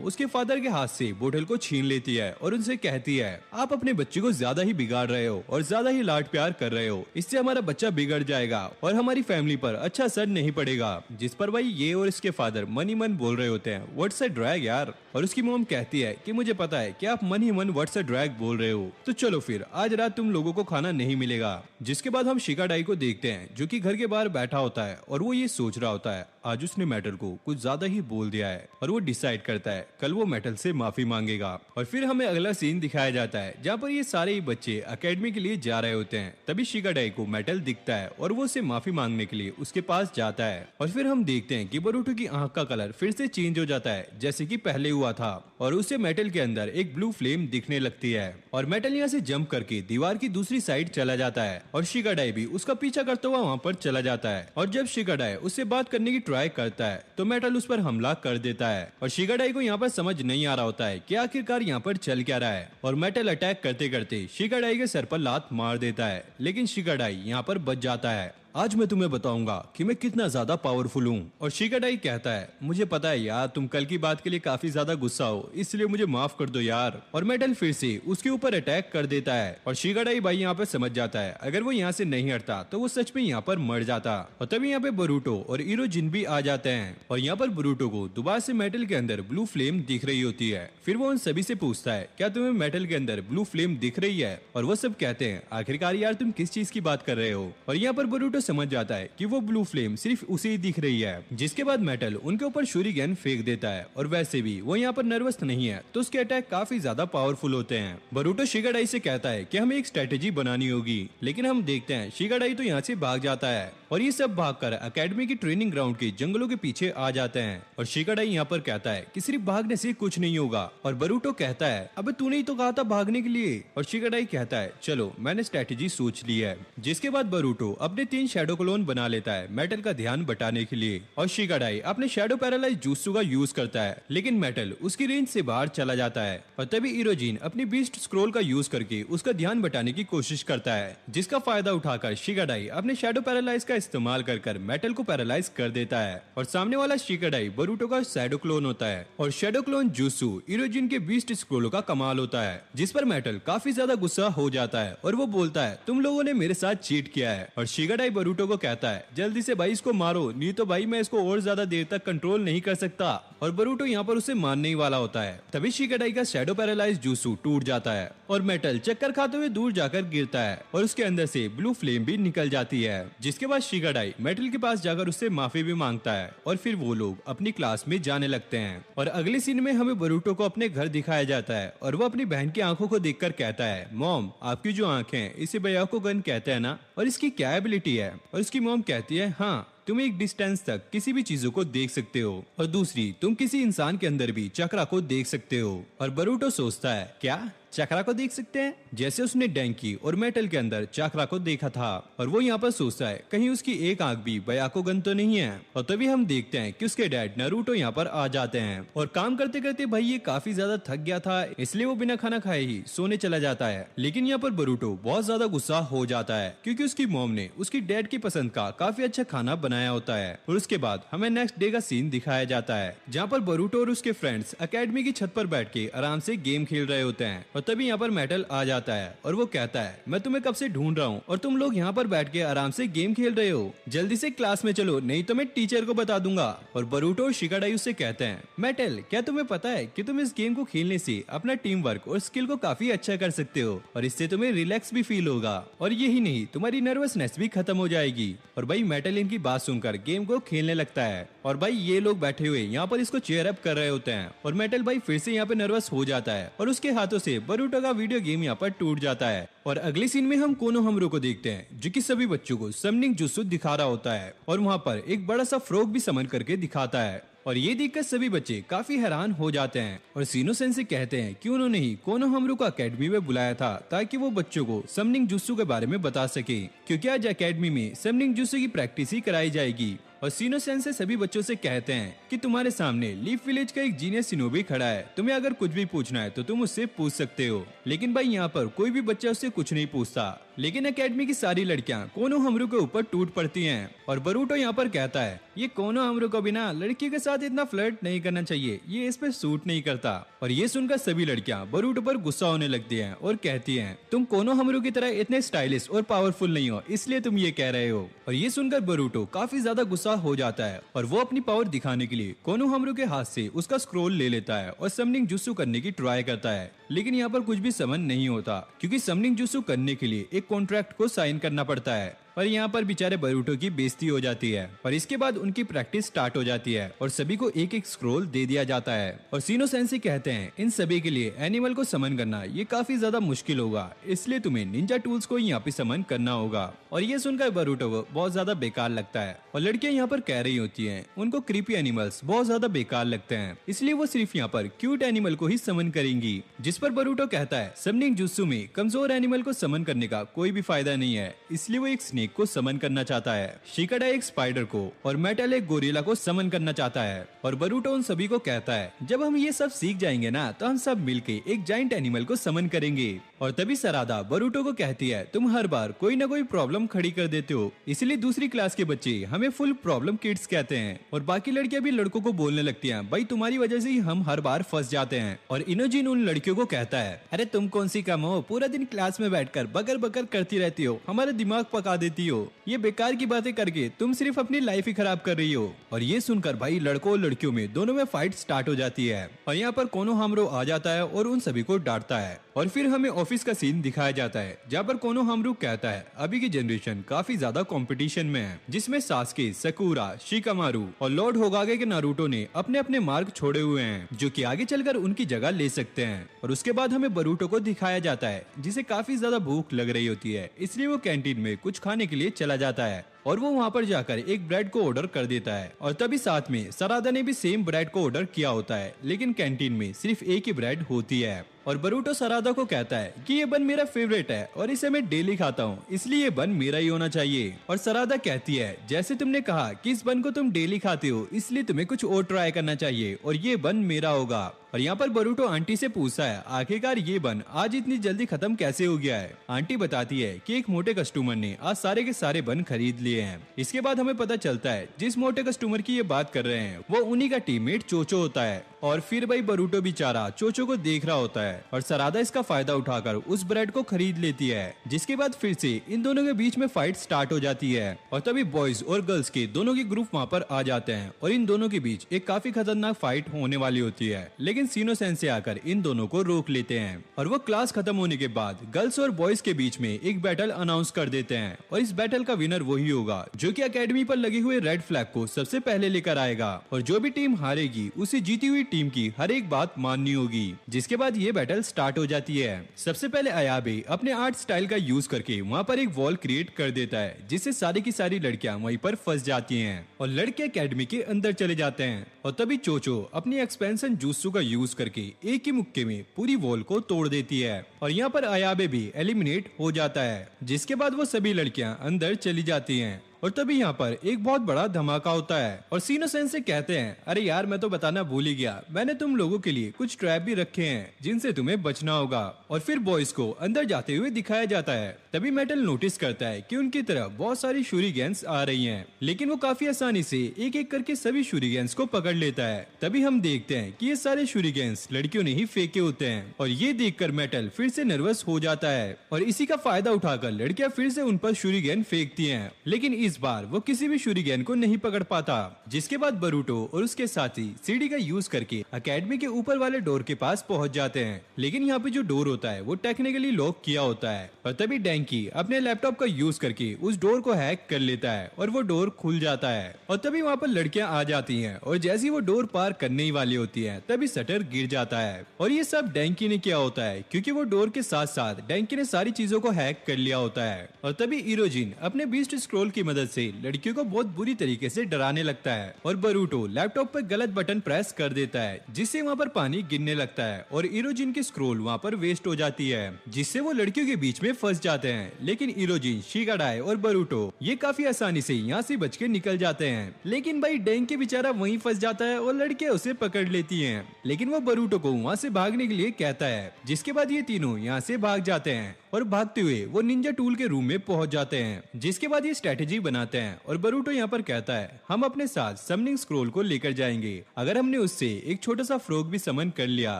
उसके फादर के हाथ से बोतल को छीन लेती है और उनसे कहती है आप अपने बच्चे को ज्यादा ही बिगाड़ रहे हो और ज्यादा ही लाड प्यार कर रहे हो, इससे हमारा बच्चा बिगड़ जाएगा और हमारी फैमिली पर अच्छा असर नहीं पड़ेगा। जिस पर भाई ये और इसके फादर मन ही मन बोल रहे होते हैं व्हाट्स अ ड्रैग यार। और उसकी मॉम कहती है कि मुझे पता है कि आप मन ही मन व्हाट्स अ ड्रैग बोल रहे हो, तो चलो फिर आज रात तुम लोगों को खाना नहीं मिलेगा। जिसके बाद हम शिकाडाई को देखते हैं जो कि घर के बाहर बैठा होता है और वो ये सोच रहा होता है आज उसने मेटल को कुछ ज्यादा ही बोल दिया है और वो डिसाइड करता है कल वो मेटल से माफी मांगेगा। और फिर हमें अगला सीन दिखाया जाता है जहाँ पर ये सारे ही बच्चे एकेडमी के लिए जा रहे होते हैं। तभी शिगाडाई को मेटल दिखता है और वो उसे माफी मांगने के लिए उसके पास जाता है। और फिर हम देखते हैं कि बोरुटो की आंख का कलर फिर से चेंज हो जाता है जैसे कि पहले हुआ था और उसे मेटल के अंदर एक ब्लू फ्लेम दिखने लगती है और मेटल यहाँ से जंप करके दीवार की दूसरी साइड चला जाता है और शिगाडाई भी उसका पीछा करता हुआ वहाँ पर चला जाता है। और जब शिगाडाई उससे बात करने की ट्राई करता है तो मेटल उस पर हमला कर देता है और शिगाडाई को यहाँ पर समझ नहीं आ रहा होता है कि आखिरकार यहाँ पर चल क्या रहा है और मेटल अटैक करते करते शिगाडाई के सर पर लात मार देता है, लेकिन शिगाडाई यहाँ पर बच जाता है। आज मैं तुम्हें बताऊंगा कि मैं कितना ज्यादा पावरफुल हूँ। और शिगाडाई कहता है मुझे पता है यार तुम कल की बात के लिए काफी ज्यादा गुस्सा हो, इसलिए मुझे माफ कर दो यार। और मेटल फिर से उसके ऊपर अटैक कर देता है और शिगाडाई भाई यहाँ पे समझ जाता है अगर वो यहाँ से नहीं हटता तो वो सच में यहाँ पर मर जाता। और तभी यहाँ पे बोरुटो और इरोजिन भी आ जाते हैं और यहाँ पर बोरुटो को दोबारा से मेटल के अंदर ब्लू फ्लेम दिख रही होती है। फिर वो उन सभी से पूछता है क्या तुम्हें मेटल के अंदर ब्लू फ्लेम दिख रही है, और वो सब कहते हैं आखिरकार यार तुम किस चीज की बात कर रहे हो। और यहाँ पर बोरुटो समझ जाता है कि वो ब्लू फ्लेम सिर्फ उसे ही दिख रही है, जिसके बाद मेटल उनके ऊपर शूरिगन फेंक देता है। और वैसे भी वो यहाँ पर नर्वस नहीं है तो उसके अटैक काफी ज्यादा पावरफुल होते हैं। बोरुटो शिगाडाई से कहता है कि हमें एक स्ट्रेटेजी बनानी होगी, लेकिन हम देखते हैं शिगाडाई तो यहाँ से भाग जाता है और ये सब भागकर एकेडमी की ट्रेनिंग ग्राउंड के जंगलों के पीछे आ जाते हैं। और शिगाडाई यहाँ पर कहता है कि सिर्फ भागने से कुछ नहीं होगा। और बोरुटो कहता है अबे तूने ही तो कहा था भागने के लिए। और शिगाडाई कहता है चलो मैंने स्ट्रेटेजी सोच ली है। जिसके बाद बोरुटो अपने 3 शैडो क्लोन बना लेता है मेटल का ध्यान बटाने के लिए। और शिगाडाई अपने शैडो पैरालाइज जुत्सु का यूज करता है, लेकिन मेटल उसकी रेंज से बाहर चला जाता है। और तभी इरोजिन अपनी बीस्ट स्क्रोल का यूज करके उसका ध्यान बटाने की कोशिश करता है, जिसका फायदा उठाकर शिगाडाई अपने शैडो पैरालाइज का इस्तेमाल कर मेटल को पैरालाइज कर देता है। और सामने वाला शिगाडाई बोरुटो का शैडो क्लोन होता है और शैडो क्लोन जुत्सु इरोजिन के बीस्ट स्क्रोलों का कमाल होता है, जिस पर मेटल काफी ज्यादा गुस्सा हो जाता है और वो बोलता है तुम लोगों ने मेरे साथ चीट किया है। और शिगाडाई बोरुटो को कहता है जल्दी से भाई इसको मारो, नहीं तो भाई मैं इसको और ज्यादा देर तक कंट्रोल नहीं कर सकता। और बोरुटो यहाँ पर उसे मारने ही वाला होता है। तभी शिगाडाई का शैडो पैरालाइज जुत्सु टूट जाता है और मेटल चक्कर खाते हुए दूर जाकर गिरता है और उसके अंदर से ब्लू फ्लेम भी निकल जाती है। जिसके बाद शिगाडाई मेटल के पास जाकर उससे माफी भी मांगता है और फिर वो लोग अपनी क्लास में जाने लगते हैं। और अगले सीन में हमें बोरुटो को अपने घर दिखाया जाता है और वो अपनी बहन की आंखों को देखकर कहता है मॉम आपकी जो आंखें हैं इसे बयाको गन कहते हैं ना, और इसकी क्या एबिलिटी है। और उसकी मॉम कहती है हाँ तुम एक डिस्टेंस तक किसी भी चीजों को देख सकते हो, और दूसरी तुम किसी इंसान के अंदर भी चक्रा को देख सकते हो। और बोरुटो सोचता है क्या चक्रा को देख सकते हैं, जैसे उसने डैंकी और मेटल के अंदर चक्रा को देखा था। और वो यहाँ पर सोचता है कहीं उसकी एक आंख भी बयाको गन तो नहीं है। और तभी हम देखते हैं कि उसके डैड नारुतो यहाँ पर आ जाते हैं और काम करते करते भाई ये काफी ज्यादा थक गया था, इसलिए वो बिना खाना खाए ही सोने चला जाता है। लेकिन यहाँ पर बोरुटो बहुत ज्यादा गुस्सा हो जाता है क्योंकि उसकी मॉम ने उसकी डैड की पसंद का काफी अच्छा खाना बनाया होता है। और उसके बाद हमें नेक्स्ट डे का सीन दिखाया जाता है जहाँ पर बोरुटो और उसके फ्रेंड्स एकेडमी की छत पर बैठ के आराम से गेम खेल रहे होते हैं। और तभी यहाँ पर मेटल आ जाता है और वो कहता है मैं तुम्हें कब से ढूंढ रहा हूँ और तुम लोग यहाँ पर बैठ के आराम से गेम खेल रहे हो, जल्दी से क्लास में चलो नहीं तो मैं टीचर को बता दूंगा। और बोरुटो और शिगाडाई उससे कहते हैं मेटल क्या तुम्हें पता है कि तुम इस गेम को खेलने से अपना टीम वर्क और स्किल को काफी अच्छा कर सकते हो और इससे तुम्हें रिलैक्स भी फील होगा, और यही नहीं तुम्हारी नर्वसनेस भी खत्म हो जाएगी। और भाई मेटल इनकी बात सुनकर गेम को खेलने लगता है और भाई ये लोग बैठे हुए यहाँ पर इसको चेयर अप कर रहे होते हैं और मेटल भाई फिर से यहाँ पे नर्वस हो जाता है और उसके हाथों से बोरुटो का वीडियो गेम यहाँ पर टूट जाता है। और अगले सीन में हम कोनोहामारू को देखते हैं जो कि सभी बच्चों को समनिंग जुत्सु दिखा रहा होता है और वहाँ पर एक बड़ा सा फ्रॉग भी समन करके दिखाता है। और ये देखकर सभी बच्चे काफी हैरान हो जाते हैं और सीनो सेंसे कहते हैं कि उन्होंने ही कोनोहामारू को एकेडमी में बुलाया था ताकि वो बच्चों को समनिंग जुत्सु के बारे में बता सके, क्योंकि आज एकेडमी में समनिंग जुत्सु की प्रैक्टिस ही कराई जाएगी। और सीनो सेंसे सभी बच्चों से कहते हैं कि तुम्हारे सामने लीफ विलेज का एक जीनियस शिनोबी खड़ा है, तुम्हें अगर कुछ भी पूछना है तो तुम उससे पूछ सकते हो। लेकिन भाई यहाँ पर कोई भी बच्चा उससे कुछ नहीं पूछता, लेकिन एकेडमी की सारी लड़कियां कोनोहामारू के ऊपर टूट पड़ती हैं। और बोरुटो यहाँ पर कहता है ये कोनोहामारू को बिना लड़की के साथ इतना फ्लर्ट नहीं करना चाहिए, ये इस पे सूट नहीं करता। और ये सुनकर सभी लड़कियां बोरुटो पर गुस्सा होने लगती हैं और कहती हैं तुम कोनोहामारू की तरह इतने स्टाइलिश और पावरफुल नहीं हो इसलिए तुम ये कह रहे हो। और ये सुनकर बोरुटो काफी ज्यादा गुस्सा हो जाता है और वो अपनी पावर दिखाने के लिए कोनोहामारू के हाथ से उसका स्क्रोल ले लेता है और समनिंग जुत्सु करने की ट्राई करता है। लेकिन यहाँ पर कुछ भी समन नहीं होता क्योंकि समनिंग जुत्सु करने के लिए एक कॉन्ट्रैक्ट को साइन करना पड़ता है। और यहाँ पर बेचारे बरूटो की बेइज्जती हो जाती है और इसके बाद उनकी प्रैक्टिस स्टार्ट हो जाती है और सभी को एक एक स्क्रोल दे दिया जाता है। और सीनो सेंसेई कहते हैं इन सभी के लिए एनिमल को समन करना ये काफी ज्यादा मुश्किल होगा, इसलिए तुम्हें निंजा टूल्स को यहाँ पे समन करना होगा। और ये सुनकर बरूटो को बहुत ज्यादा बेकार लगता है और लड़कियां यहाँ पर कह रही होती हैं उनको क्रीपी एनिमल्स बहुत ज्यादा बेकार लगते हैं, इसलिए वो सिर्फ यहाँ पर क्यूट एनिमल को ही समन करेंगी। जिस पर बरूटो कहता है समनिंग जुत्सु में कमजोर एनिमल को समन करने का कोई भी फायदा नहीं है, इसलिए वो एक स्नेक को समन करना चाहता है, शिकाडा एक स्पाइडर को और मेटल एक गोरिल्ला को समन करना चाहता है। और बरूटो उन सभी को कहता है जब हम ये सब सीख जाएंगे ना तो हम सब मिलके एक जाइंट एनिमल को समन करेंगे। और तभी सरादा बरूटो को कहती है तुम हर बार कोई ना कोई प्रॉब्लम खड़ी कर देते हो, इसलिए दूसरी क्लास के बच्चे हमें फुल प्रॉब्लम किड्स कहते हैं। और बाकी लड़कियां भी लड़कों को बोलने लगती हैं भाई तुम्हारी वजह से ही हम हर बार फंस जाते हैं। और इनोजिन उन लड़कियों को कहता है अरे तुम कौन सी कम हो, पूरा दिन क्लास में बैठकर बकर बकर करती रहती हो, हमारा दिमाग पका देती हो, ये बेकार की बातें करके तुम सिर्फ अपनी लाइफ ही खराब कर रही हो। और ये सुनकर भाई लड़कों और लड़कियों में दोनों में फाइट स्टार्ट हो जाती है और यहाँ पर कोनोहामारू आ जाता है और उन सभी को डांटता है। और फिर हमें ऑफिस का सीन दिखाया जाता है जहाँ पर कोनोहामारू कहता है अभी की जनरेशन काफी ज्यादा कंपटीशन में है, जिसमें सास्के, सकुरा, शिकामारू और लॉर्ड होगागे के नारुतो ने अपने अपने मार्ग छोड़े हुए हैं जो कि आगे चलकर उनकी जगह ले सकते हैं। और उसके बाद हमें बरूटो को दिखाया जाता है जिसे काफी ज्यादा भूख लग रही होती है, इसलिए वो कैंटीन में कुछ खाने के लिए चला जाता है और वो वहाँ पर जाकर एक ब्रेड को ऑर्डर कर देता है। और तभी साथ में सरादा ने भी सेम ब्रेड को ऑर्डर किया होता है, लेकिन कैंटीन में सिर्फ एक ही ब्रेड होती है। और बरूटो सरादा को कहता है कि ये बन मेरा फेवरेट है और इसे मैं डेली खाता हूँ, इसलिए ये बन मेरा ही होना चाहिए। और सरादा कहती है जैसे तुमने कहा कि इस बन को तुम डेली खाते हो, इसलिए तुम्हें कुछ और ट्राई करना चाहिए और ये बन मेरा होगा। और यहाँ पर बरूटो आंटी से पूछता है आखिरकार ये बन आज इतनी जल्दी खत्म कैसे हो गया है। आंटी बताती है कि एक मोटे कस्टमर ने आज सारे के सारे बन खरीद लिए हैं। इसके बाद हमें पता चलता है जिस मोटे कस्टमर की ये बात कर रहे हैं वो उन्हीं का टीममेट चोचो होता है। और फिर भाई बरूटो बेचारा चोचो को देख रहा होता है और सरादा इसका फायदा उठाकर उस ब्रेड को खरीद लेती है, जिसके बाद फिर से इन दोनों के बीच में फाइट स्टार्ट हो जाती है। और तभी बॉयज और गर्ल्स के दोनों के ग्रुप वहाँ पर आ जाते हैं और इन दोनों के बीच एक काफी खतरनाक फाइट होने वाली होती है, लेकिन सीनो सेंसेई आकर इन दोनों को रोक लेते हैं। और वो क्लास खत्म होने के बाद गर्ल्स और बॉयज के बीच में एक बैटल अनाउंस कर देते हैं और इस बैटल का विनर वही होगा जो कि एकेडमी पर लगे हुए रेड फ्लैग को सबसे पहले लेकर आएगा। और जो भी टीम हारेगी उसे जीती हुई टीम की हर एक बात माननी होगी। जिसके बाद ये बैटल स्टार्ट हो जाती है। सबसे पहले अयाबे अपने आर्ट स्टाइल का यूज करके वहाँ पर एक वॉल क्रिएट कर देता है, जिससे सारी की सारी लड़कियां वहीं पर फंस जाती हैं और लड़के एकेडमी के अंदर चले जाते हैं। और तभी चोचो अपनी एक्सपेंशन जूत्सु का यूज करके एक ही मुक्के में पूरी वॉल को तोड़ देती है और यहाँ पर अयाबे भी एलिमिनेट हो जाता है। जिसके बाद वो सभी लड़कियां अंदर चली जाती हैं और तभी यहाँ पर एक बहुत बड़ा धमाका होता है और सीनो सेंसेई कहते हैं अरे यार मैं तो बताना भूल ही गया, मैंने तुम लोगों के लिए कुछ ट्रैप भी रखे हैं जिनसे तुम्हें बचना होगा। और फिर बॉयज को अंदर जाते हुए दिखाया जाता है। तभी मेटल नोटिस करता है कि उनकी तरफ बहुत सारी शूरिगेन्स आ रही हैं, लेकिन वो काफी आसानी से एक एक करके सभी शूरिगेन्स को पकड़ लेता है। तभी हम देखते हैं कि ये सारे शूरिगेन्स लड़कियों ने ही फेंके होते हैं और ये देखकर मेटल फिर से नर्वस हो जाता है और इसी का फायदा उठाकर लड़कियां फिर से उन पर शूरिगेन फेंकती हैं, लेकिन इस बार वो किसी भी शूरिगेन को नहीं पकड़ पाता। जिसके बाद बरूटो और उसके साथी सीढ़ी का यूज करके एकेडमी के ऊपर वाले डोर के पास पहुंच जाते हैं, लेकिन यहाँ पे जो डोर होता है वो टेक्निकली लॉक किया होता है। और तभी डैंकी अपने लैपटॉप का यूज करके उस डोर को हैक कर लेता है और वो डोर खुल जाता है। और तभी वहाँ पर लड़कियां आ जाती हैं और जैसे ही वो डोर पार करने ही वाली होती है तभी शटर गिर जाता है। और ये सब डैंकी ने किया होता है क्योंकि वो डोर के साथ साथ डैंकी ने सारी चीजों को हैक कर लिया होता है। और तभी इरोजिन अपने बीस्ट स्क्रॉल की मदद से लड़कियों को बहुत बुरी तरीके से डराने लगता है और बरूटो लैपटॉप पर गलत बटन प्रेस कर देता है, जिससे वहाँ पर पानी गिरने लगता है और इरोजिन की स्क्रॉल वहाँ पर वेस्ट हो जाती है, जिससे वो लड़कियों के बीच में फंस जाते हैं। लेकिन इरोजिन, शिगाडाई और बरूटो ये काफी आसानी से यहाँ से बच के निकल जाते हैं, लेकिन भाई डैंकी बेचारा वहीं फंस जाता है और लड़कियां उसे पकड़ लेती हैं। लेकिन वो बरूटो को वहाँ से भागने के लिए कहता है, जिसके बाद ये तीनों यहाँ से भाग जाते हैं और भागते हुए वो निंजा टूल के रूम में पहुंच जाते हैं। जिसके बाद ये स्ट्रेटेजी बनाते हैं और बरूटो यहाँ पर कहता है हम अपने साथ समनिंग स्क्रोल को लेकर जाएंगे। अगर हमने उससे एक छोटा सा फ्रॉग भी समन कर लिया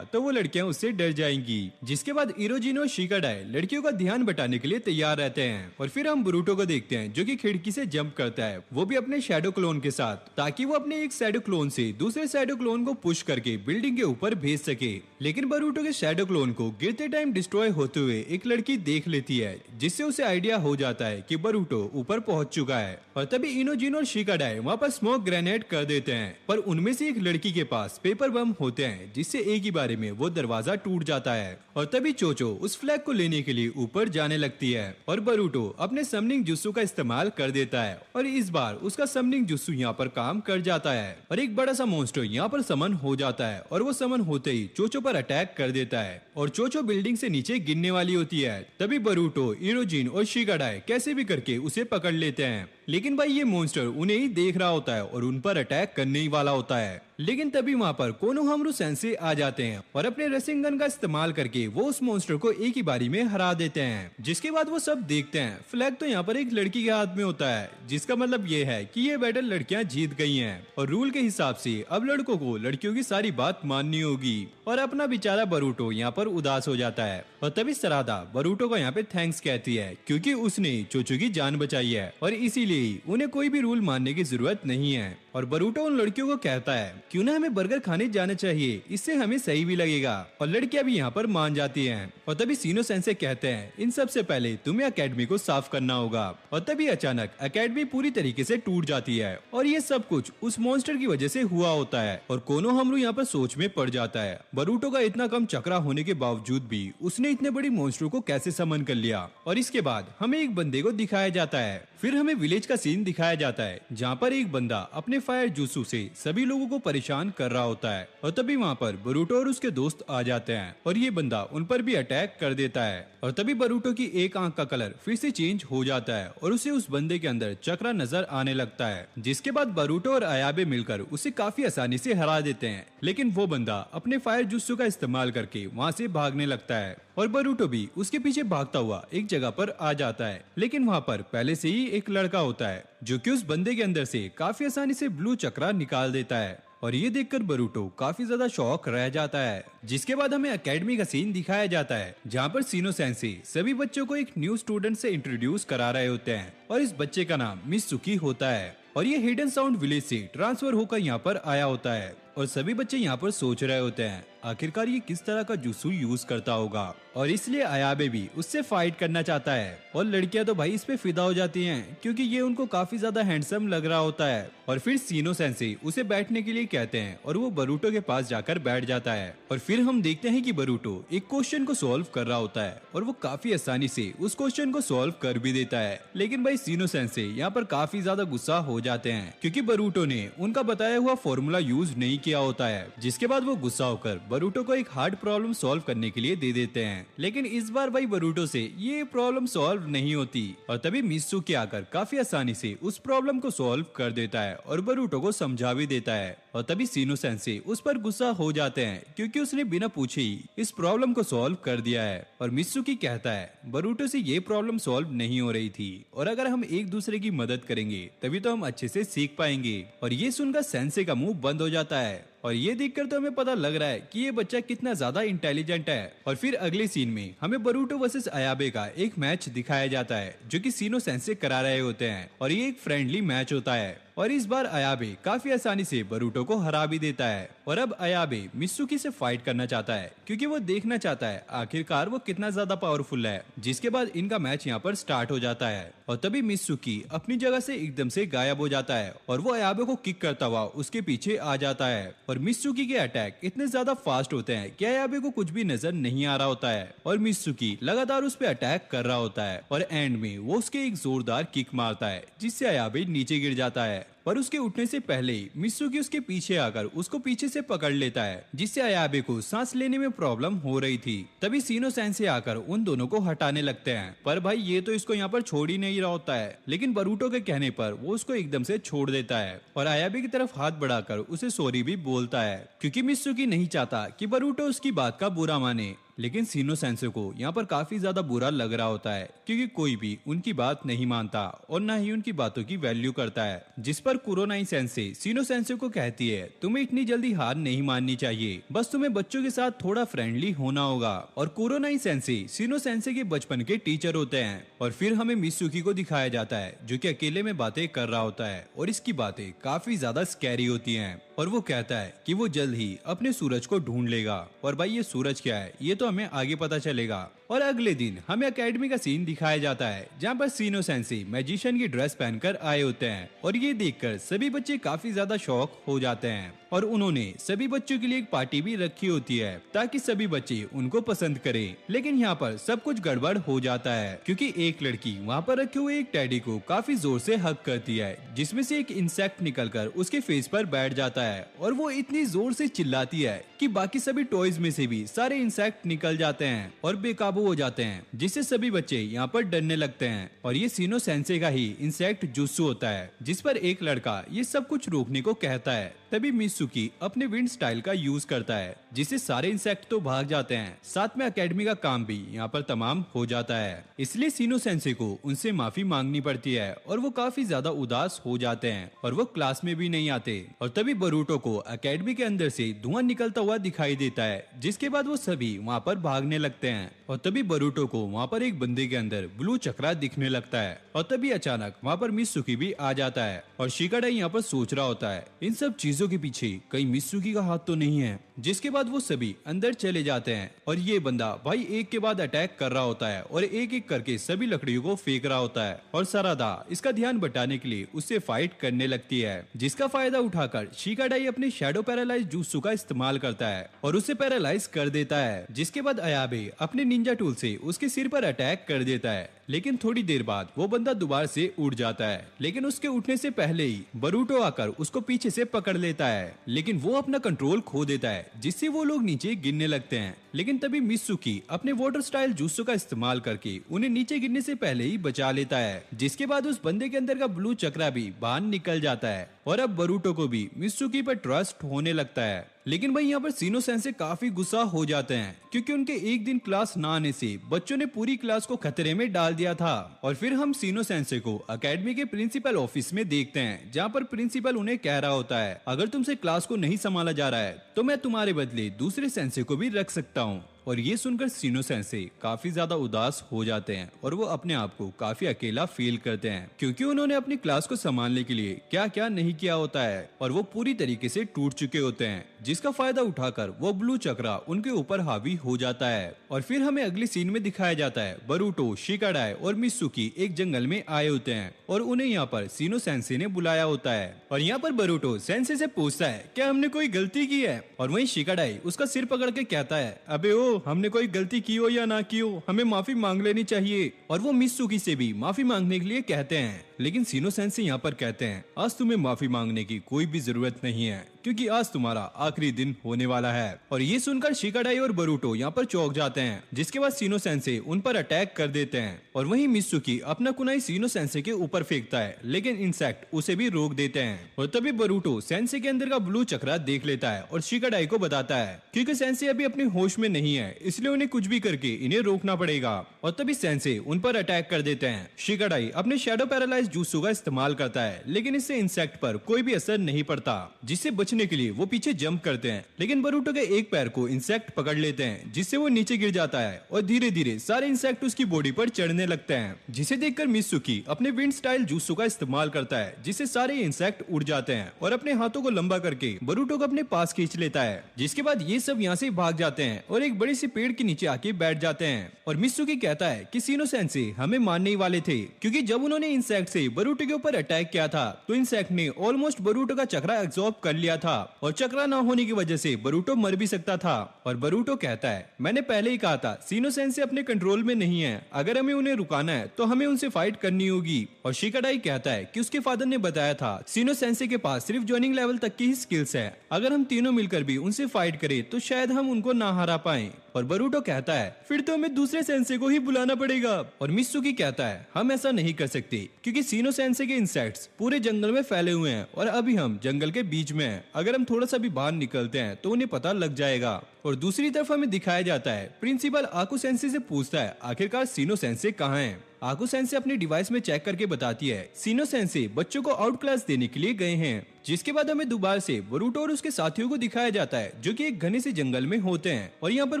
तो वो लड़कियां उससे डर जाएंगी। जिसके बाद इरोजिन और शिकाडाई लड़कियों का ध्यान बटाने के लिए तैयार रहते हैं और फिर हम बरूटो को देखते हैं जो कि खिड़की से जंप करता है, वो भी अपने शैडो क्लोन के साथ, ताकि वो अपने एक शैडो क्लोन से दूसरे शैडो क्लोन को पुश करके बिल्डिंग के ऊपर भेज सके। लेकिन बरूटो के शैडो क्लोन को गिरते टाइम डिस्ट्रॉय होते हुए एक लड़की देख लेती है, जिससे उसे आइडिया हो जाता है कि बरूटो ऊपर पहुंच चुका है। और तभी इनोजिन और शिकाडाई वहाँ पर स्मोक ग्रेनेड कर देते हैं, पर उनमें से एक लड़की के पास पेपर बम होते हैं, जिससे एक ही बारे में वो दरवाजा टूट जाता है। और तभी चोचो उस फ्लैग को लेने के लिए ऊपर जाने लगती है और बरूटो अपने समनिंग जुस्सू का इस्तेमाल कर देता है और इस बार उसका समनिंग जुस्सू यहाँ पर काम कर जाता है और एक बड़ा सा मॉन्स्टर यहाँ पर समन हो जाता है और वो समन होते ही चोचो पर अटैक कर देता है और चोचो बिल्डिंग से नीचे गिरने वाली होती है। तभी बरूटो, इरोजिन और शिकाडाई कैसे भी करके उसे पकड़ लेते हैं, लेकिन भाई ये मॉन्स्टर उन्हें ही देख रहा होता है और उन पर अटैक करने ही वाला होता है। लेकिन तभी वहाँ पर कोनोहामारू सेंसे आ जाते हैं और अपने रेसिंग गन का इस्तेमाल करके वो उस मॉन्स्टर को एक ही बारी में हरा देते हैं। जिसके बाद वो सब देखते हैं फ्लैग तो यहाँ पर एक लड़की के हाथ में होता है, जिसका मतलब ये है कि ये बैटल लड़कियां जीत गई हैं और रूल के हिसाब से अब लड़कों को लड़कियों की सारी बात माननी होगी। और अपना बेचारा बरूटो यहाँ पर उदास हो जाता है और तभी सरादा बरूटो को यहाँ पे थैंक्स कहती है क्योंकि उसने चोचो की जान बचाई है और इसीलिए उन्हें कोई भी रूल मानने की जरूरत नहीं है। और बरूटो उन लड़कियों को कहता है क्यों ना हमें बर्गर खाने जाना चाहिए, इससे हमें सही भी लगेगा। और लड़कियां भी यहाँ पर मान जाती हैं। और तभी सीनो सेंसे कहते हैं इन सब से पहले तुम्हें अकेडमी को साफ करना होगा। और तभी अचानक अकेडमी पूरी तरीके से टूट जाती है और ये सब कुछ उस मॉन्स्टर की वजह से हुआ होता है। और कोनोहामारू यहाँ पर सोच में पड़ जाता है बरूटो का इतना कम चक्रा होने के बावजूद भी उसने इतने बड़ी मॉन्स्टर को कैसे समन कर लिया। और इसके बाद हमें एक बंदे को दिखाया जाता है, फिर हमें विलेज का सीन दिखाया जाता है जहाँ पर एक बंदा अपने फायर जुस्सू से सभी लोगों को परेशान कर रहा होता है। और तभी वहाँ पर बरूटो और उसके दोस्त आ जाते हैं और ये बंदा उन पर भी अटैक कर देता है। और तभी बरूटो की एक आंख का कलर फिर से चेंज हो जाता है और उसे उस बंदे के अंदर चक्रा नजर आने लगता है। जिसके बाद बरूटो और अयाबे मिलकर उसे काफी आसानी से हरा देते हैं, लेकिन वो बंदा अपने फायर जुस्सू का इस्तेमाल करके वहाँ से भागने लगता है और बरूटो भी उसके पीछे भागता हुआ एक जगह पर आ जाता है। लेकिन वहाँ पर पहले से ही एक लड़का होता है जो कि उस बंदे के अंदर से काफी आसानी से ब्लू चक्रा निकाल देता है और ये देखकर बरूटो काफी ज्यादा शॉक रह जाता है। जिसके बाद हमें एकेडमी का सीन दिखाया जाता है जहाँ पर सीनो सेंसे सभी बच्चों को एक न्यू स्टूडेंट से इंट्रोड्यूस करा रहे होते हैं और इस बच्चे का नाम मित्सुकी होता है और ये हिडन साउंड विलेज से ट्रांसफर होकर यहाँ पर आया होता है। और सभी बच्चे यहाँ पर सोच रहे होते हैं आखिरकार ये किस तरह का जुस्सू यूज करता होगा और इसलिए अयाबे भी उससे फाइट करना चाहता है। और लड़कियां तो भाई इस पे फिदा हो जाती हैं क्योंकि ये उनको काफी ज्यादा हैंडसम लग रहा होता है। और फिर सीनो सेंसे उसे बैठने के लिए कहते हैं और वो बरूटो के पास जाकर बैठ जाता है और फिर हम देखते हैं कि बरूटो एक क्वेश्चन को सॉल्व कर रहा होता है और वो काफी आसानी से उस क्वेश्चन को सॉल्व कर भी देता है। लेकिन भाई सीनो सेंसे यहाँ पर काफी ज्यादा गुस्सा हो जाते हैं क्योंकि बरूटो ने उनका बताया हुआ फॉर्मूला यूज नहीं किया होता है। जिसके बाद वो गुस्सा होकर बरूटो को एक हार्ड प्रॉब्लम सॉल्व करने के लिए दे देते हैं, लेकिन इस बार भाई बरूटो से ये प्रॉब्लम सॉल्व नहीं होती। और तभी मित्सुकी आकर काफी आसानी से उस प्रॉब्लम को सॉल्व कर देता है और बरूटो को समझा भी देता है। और तभी सीनो सेंसे उस पर गुस्सा हो जाते हैं क्योंकि उसने बिना पूछे ही इस प्रॉब्लम को सॉल्व कर दिया है। और मित्सुकी कहता है बरूटो से ये प्रॉब्लम सॉल्व नहीं हो रही थी और अगर हम एक दूसरे की मदद करेंगे तभी तो हम अच्छे से सीख पाएंगे। और ये सुनकर सेंसे का मुंह बंद हो जाता है और ये देखकर तो हमें पता लग रहा है कि ये बच्चा कितना ज्यादा इंटेलिजेंट है। और फिर अगले सीन में हमें बरूटो वर्सेस अयाबे का एक मैच दिखाया जाता है जो कि सीनो सेंसे करा रहे होते हैं और ये एक फ्रेंडली मैच होता है और इस बार अयाबे काफी आसानी से बरूटो को हरा भी देता है। और अब अयाबे मित्सुकी से फाइट करना चाहता है क्योंकि वो देखना चाहता है आखिरकार वो कितना ज्यादा पावरफुल है। जिसके बाद इनका मैच यहाँ पर स्टार्ट हो जाता है और तभी मित्सुकी अपनी जगह से एकदम से गायब हो जाता है और वो अयाबे को किक करता हुआ उसके पीछे आ जाता है। और मित्सुकी के अटैक इतने ज्यादा फास्ट होते हैं कि अयाबे को कुछ भी नजर नहीं आ रहा होता है और मित्सुकी लगातार उस पर अटैक कर रहा होता है और एंड में वो उसके एक जोरदार किक मारता है जिससे अयाबे नीचे गिर जाता है। पर उसके उठने से पहले ही मित्सुकी उसके पीछे आकर उसको पीछे से पकड़ लेता है जिससे अयाबे को सांस लेने में प्रॉब्लम हो रही थी। तभी सीनो सेंसे आकर उन दोनों को हटाने लगते हैं पर भाई ये तो इसको यहाँ पर छोड़ ही नहीं रहा होता है, लेकिन बरूटो के कहने पर वो उसको एकदम से छोड़ देता है और अयाबे की तरफ हाथ बढ़ाकर उसे सॉरी भी बोलता है क्योंकि मित्सुकी नहीं चाहता कि बरूटो उसकी बात का बुरा माने। लेकिन सीनो सेंसे को यहाँ पर काफी ज्यादा बुरा लग रहा होता है क्योंकि कोई भी उनकी बात नहीं मानता और न ही उनकी बातों की वैल्यू करता है। जिस पर कुरोनाई सेंसे सीनो सेंसे को कहती है, तुम्हें इतनी जल्दी हार नहीं माननी चाहिए, बस तुम्हें बच्चों के साथ थोड़ा फ्रेंडली होना होगा। और कुरोनाई सेंसे सीनो सेंसे के बचपन के टीचर होते हैं। और फिर हमें मित्सुकी को दिखाया जाता है जो कि अकेले में बातें कर रहा होता है और इसकी बातें काफी ज्यादा स्कैरी होती हैं। और वो कहता है कि वो जल्द ही अपने सूरज को ढूंढ लेगा। और भाई ये सूरज क्या है ये तो हमें आगे पता चलेगा। और अगले दिन हमें एकेडमी का सीन दिखाया जाता है जहाँ पर सीनो सेंसे मैजिशियन की ड्रेस पहनकर आए होते हैं और ये देखकर सभी बच्चे काफी ज्यादा शॉक हो जाते हैं। और उन्होंने सभी बच्चों के लिए एक पार्टी भी रखी होती है ताकि सभी बच्चे उनको पसंद करें। लेकिन यहाँ पर सब कुछ गड़बड़ हो जाता है क्योंकि एक लड़की वहाँ पर रखे हुए एक टेडी को काफी जोर से हग करती है जिसमें से एक इंसेक्ट निकलकर उसके फेस पर बैठ जाता है। और वो इतनी जोर से चिल्लाती है कि बाकी सभी टॉयज में से भी सारे इंसेक्ट निकल जाते हैं और बेकाबू हो जाते हैं, जिससे सभी बच्चे यहाँ पर डरने लगते हैं। और ये सीनो सेंसे का ही इंसेक्ट जुत्सु होता है जिस पर एक लड़का ये सब कुछ रोकने को कहता है। तभी मित्सुकी अपने विंड स्टाइल का यूज करता है जिससे सारे इंसेक्ट तो भाग जाते हैं, साथ में एकेडमी का काम भी यहाँ पर तमाम हो जाता है। इसलिए सीनो सेंसे को उनसे माफी मांगनी पड़ती है और वो काफी ज्यादा उदास हो जाते हैं और वो क्लास में भी नहीं आते। और तभी बरूटो को एकेडमी के अंदर से धुआं निकलता हुआ दिखाई देता है जिसके बाद वो सभी वहाँ पर भागने लगते हैं। और तभी बरूटो को वहाँ पर एक बंदे के अंदर ब्लू चक्रा दिखने लगता है। और तभी अचानक वहाँ पर मित्सुकी भी आ जाता है और शिकाडाई यहाँ पर सोच रहा होता है इन सब चीजों के पीछे कहीं मित्सुकी का हाथ तो नहीं है। जिसके बाद वो सभी अंदर चले जाते हैं और ये बंदा भाई एक के बाद अटैक कर रहा होता है और एक एक करके सभी लकड़ियों को फेंक रहा होता है। और सरादा इसका ध्यान बटाने के लिए उससे फाइट करने लगती है जिसका फायदा उठाकर शिकाडाई अपने शैडो पैरालाइज जुत्सु का इस्तेमाल करता है और उसे पैरालाइज कर देता है। जिसके बाद अयाबे अपने निंजा टूल से उसके सिर पर अटैक कर देता है। लेकिन थोड़ी देर बाद वो बंदा दोबारा से उड़ जाता है, लेकिन उसके उठने से पहले ही बरूटो आकर उसको पीछे से पकड़ लेता है। लेकिन वो अपना कंट्रोल खो देता है जिससे वो लोग नीचे गिरने लगते हैं। लेकिन तभी मित्सुकी अपने वाटर स्टाइल जुत्सु का इस्तेमाल करके उन्हें नीचे गिरने से पहले ही बचा लेता है। जिसके बाद उस बंदे के अंदर का ब्लू चक्रा भी बाहर निकल जाता है और अब बरूटो को भी मित्सुकी पर ट्रस्ट होने लगता है। लेकिन भाई यहाँ पर सीनो सेंसे काफी गुस्सा हो जाते हैं क्योंकि उनके एक दिन क्लास ना आने से बच्चों ने पूरी क्लास को खतरे में डाल दिया था। और फिर हम सीनो सेंसे को एकेडमी के प्रिंसिपल ऑफिस में देखते हैं जहाँ पर प्रिंसिपल उन्हें कह रहा होता है अगर तुमसे क्लास को नहीं संभाला जा रहा है तो मैं तुम्हारे बदले दूसरे सेंसे को भी रख सकता हूँ। और ये सुनकर सीनो सेंसे काफी ज्यादा उदास हो जाते हैं और वो अपने आप को काफी अकेला फील करते हैं क्योंकि उन्होंने अपनी क्लास को संभालने के लिए क्या क्या नहीं किया होता है और वो पूरी तरीके से टूट चुके होते हैं, जिसका फायदा उठाकर वो ब्लू चक्रा उनके ऊपर हावी हो जाता है। और फिर हमें अगले सीन में दिखाया जाता है बरूटो, शिकाडाई और मित्सुकी एक जंगल में आए होते हैं और उन्हें यहाँ पर सीनो सेंसे ने बुलाया होता है। और यहाँ पर बरूटो सेंसे से पूछता है क्या हमने कोई गलती की है, और वहीं शिकाडाई उसका सिर पकड़ के कहता है अबे ओ हमने कोई गलती की हो या ना की हो हमें माफी मांग लेनी चाहिए। और वो मित्सुकी से भी माफी मांगने के लिए कहते हैं। लेकिन सीनो सेंसे यहाँ पर कहते हैं आज तुम्हें माफी मांगने की कोई भी जरूरत नहीं है क्योंकि आज तुम्हारा आखिरी दिन होने वाला है। और ये सुनकर शिकाडाई और बरूटो यहाँ पर चौंक जाते हैं जिसके बाद सीनो सेंसे उन पर अटैक कर देते हैं। और वहीं मित्सुकी अपना कुनाई सीनो सेंसे के ऊपर फेंकता है लेकिन इंसेक्ट उसे भी रोक देते हैं। और तभी बरूटो सेंसे के अंदर का ब्लू चक्रा देख लेता है और शिकाडाई को बताता है क्योंकि सेंसे अभी अपने होश में नहीं है इसलिए उन्हें कुछ भी करके इन्हें रोकना पड़ेगा। और तभी सेंसे उन पर अटैक कर देते हैं। शिकाडाई अपने शैडो पैरालाइज जुत्सु का इस्तेमाल करता है लेकिन इससे इंसेक्ट पर कोई भी असर नहीं पड़ता, जिससे बचने के लिए वो पीछे जंप करते हैं। लेकिन बरूटो के एक पैर को इंसेक्ट पकड़ लेते हैं जिससे वो नीचे गिर जाता है और धीरे धीरे सारे इंसेक्ट उसकी बॉडी पर चढ़ने लगते हैं, जिसे देखकर मित्सुकी अपने विंड स्टाइल जुत्सु का इस्तेमाल करता है जिससे सारे इंसेक्ट उड़ जाते हैं और अपने हाथों को लंबा करके बरूटो को अपने पास खींच लेता है। जिसके बाद ये सब यहाँ से भाग जाते हैं और एक बड़े से पेड़ के नीचे आके बैठ जाते हैं। और मित्सुकी कहता है कि सीनो सेंसे हमें मारने ही वाले थे क्योंकि जब उन्होंने इंसेक्ट से बरूटो के ऊपर अटैक किया था तो इंसेक्ट ने ऑलमोस्ट बरूटो का चक्रा एब्जॉर्ब कर लिया था और चक्रा ना होने की वजह से बरूटो मर भी सकता था। और बरूटो कहता है मैंने पहले ही कहा था सीनो सेंसे अपने कंट्रोल में नहीं है, अगर हमें उन्हें रुकाना है तो हमें उनसे फाइट करनी होगी। और शिकाडाई कहता है कि उसके फादर ने बताया था सीनो सेंसे के पास सिर्फ जॉइनिंग लेवल तक की ही स्किल्स है, अगर हम तीनों मिलकर भी उनसे फाइट करें तो शायद हम उनको ना हरा पाए। और बरूटो कहता है फिर तो हमें दूसरे सेंसे को ही बुलाना पड़ेगा। और मित्सुकी कहता है हम ऐसा नहीं कर सकते क्योंकि सीनो सेंसे के इंसेक्ट्स पूरे जंगल में फैले हुए हैं और अभी हम जंगल के बीच में हैं। अगर हम थोड़ा सा भी बाहर निकलते हैं तो उन्हें पता लग जाएगा। और दूसरी तरफ हमें दिखाया जाता है प्रिंसिपल आकू सेंसे से पूछता है आखिरकार सीनो सेंसे कहाँ है। आकू सेंसे अपने डिवाइस में चेक करके बताती है सीनो सेंसे बच्चों को आउट क्लास देने के लिए गए हैं। जिसके बाद हमें दोबारा से बरूटो और उसके साथियों को दिखाया जाता है जो कि एक घने से जंगल में होते हैं। और यहाँ पर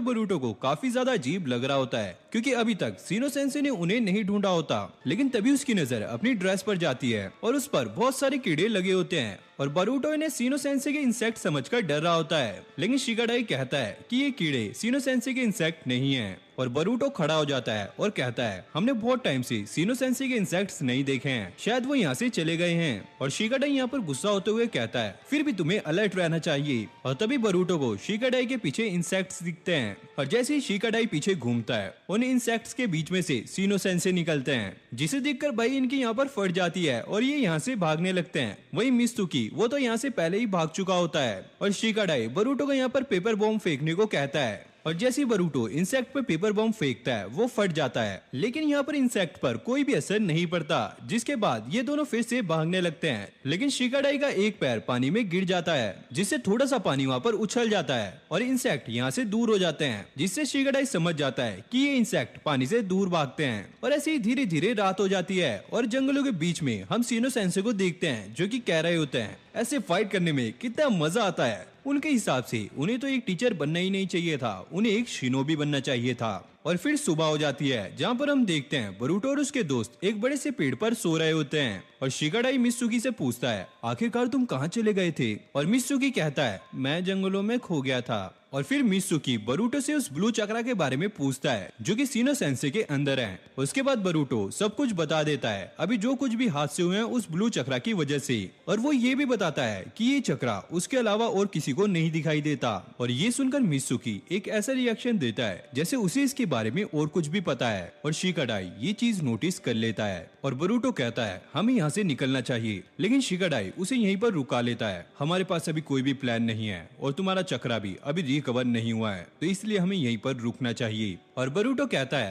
बरूटो को काफी ज्यादा अजीब लग रहा होता है क्योंकि अभी तक सीनो सेंसे ने उन्हें नहीं ढूंढा होता। लेकिन तभी उसकी नजर अपनी ड्रेस पर जाती है और उस पर बहुत सारे कीड़े लगे होते हैं और बरूटो इन्हें सीनो सेंसे के इंसेक्ट समझकर डर रहा होता है। लेकिन शिगाडाई कहता है कि ये कीड़े सीनो सेंसे के इंसेक्ट नहीं हैं। और बरूटो खड़ा हो जाता है और कहता है हमने बहुत टाइम से सीनो सेंसे के इंसेक्ट्स नहीं देखे हैं, शायद वो यहाँ से चले गए हैं। और शिगाडाई यहाँ पर गुस्सा होते हुए कहता है फिर भी तुम्हें अलर्ट रहना चाहिए। और तभी बरूटो को शिगाडाई के पीछे इंसेक्ट्स दिखते हैं और जैसे ही शिगाडाई पीछे घूमता है उन इंसेक्ट्स के बीच में से सीनो सेंसे निकलते हैं जिसे देखकर भाई इनकी यहाँ पर फट जाती है और ये यहाँ से भागने लगते हैं। वही मित्सुकी वो तो यहाँ से पहले ही भाग चुका होता है और शिगाडाई बरूटो को यहाँ पर पेपर बॉम्ब फेंकने को कहता है और जैसे बरूटो इंसेक्ट पर पेपर बॉम्ब फेंकता है वो फट जाता है। लेकिन यहाँ पर इंसेक्ट पर कोई भी असर नहीं पड़ता जिसके बाद ये दोनों फिर से भागने लगते हैं। लेकिन शिगाडाई का एक पैर पानी में गिर जाता है जिससे थोड़ा सा पानी वहाँ पर उछल जाता है और इंसेक्ट यहाँ से दूर हो जाते हैं जिससे शिगाडाई समझ जाता है कि ये इंसेक्ट पानी से दूर भागते हैं। और ऐसे ही धीरे धीरे रात हो जाती है और जंगलों के बीच में हम सीनो सेंसे को देखते हैं जो कि कह रहे होते हैं ऐसे फाइट करने में कितना मजा आता है। उनके हिसाब से उन्हें तो एक टीचर बनना ही नहीं चाहिए था, उन्हें एक शिनोबी बनना चाहिए था। और फिर सुबह हो जाती है जहाँ पर हम देखते हैं बरूटो और उसके दोस्त एक बड़े से पेड़ पर सो रहे होते हैं और शिगाडाई मित्सुकी से पूछता है आखिरकार तुम कहाँ चले गए थे। और मित्सुकी कहता है मैं जंगलों में खो गया था। और फिर मित्सुकी बरूटो से उस ब्लू चक्रा के बारे में पूछता है जो कि सीनो सेंसे के अंदर है। उसके बाद बरूटो सब कुछ बता देता है अभी जो कुछ भी हादसे हुए हैं उस ब्लू चक्रा की वजह से। और वो ये भी बताता है कि ये चक्रा उसके अलावा और किसी को नहीं दिखाई देता। और ये सुनकर मित्सुकी एक ऐसा रिएक्शन देता है जैसे उसे इसके बारे में और कुछ भी पता है। और शिगाडाई ये चीज नोटिस कर लेता है और बरूटो कहता है हमें यहाँ से निकलना चाहिए। लेकिन शिगाडाई उसे यहीं पर रुका लेता है हमारे पास अभी कोई भी प्लान नहीं है और तुम्हारा चक्रा भी अभी रिकवर नहीं हुआ है तो इसलिए हमें यहीं पर रुकना चाहिए। और बरूटो कहता है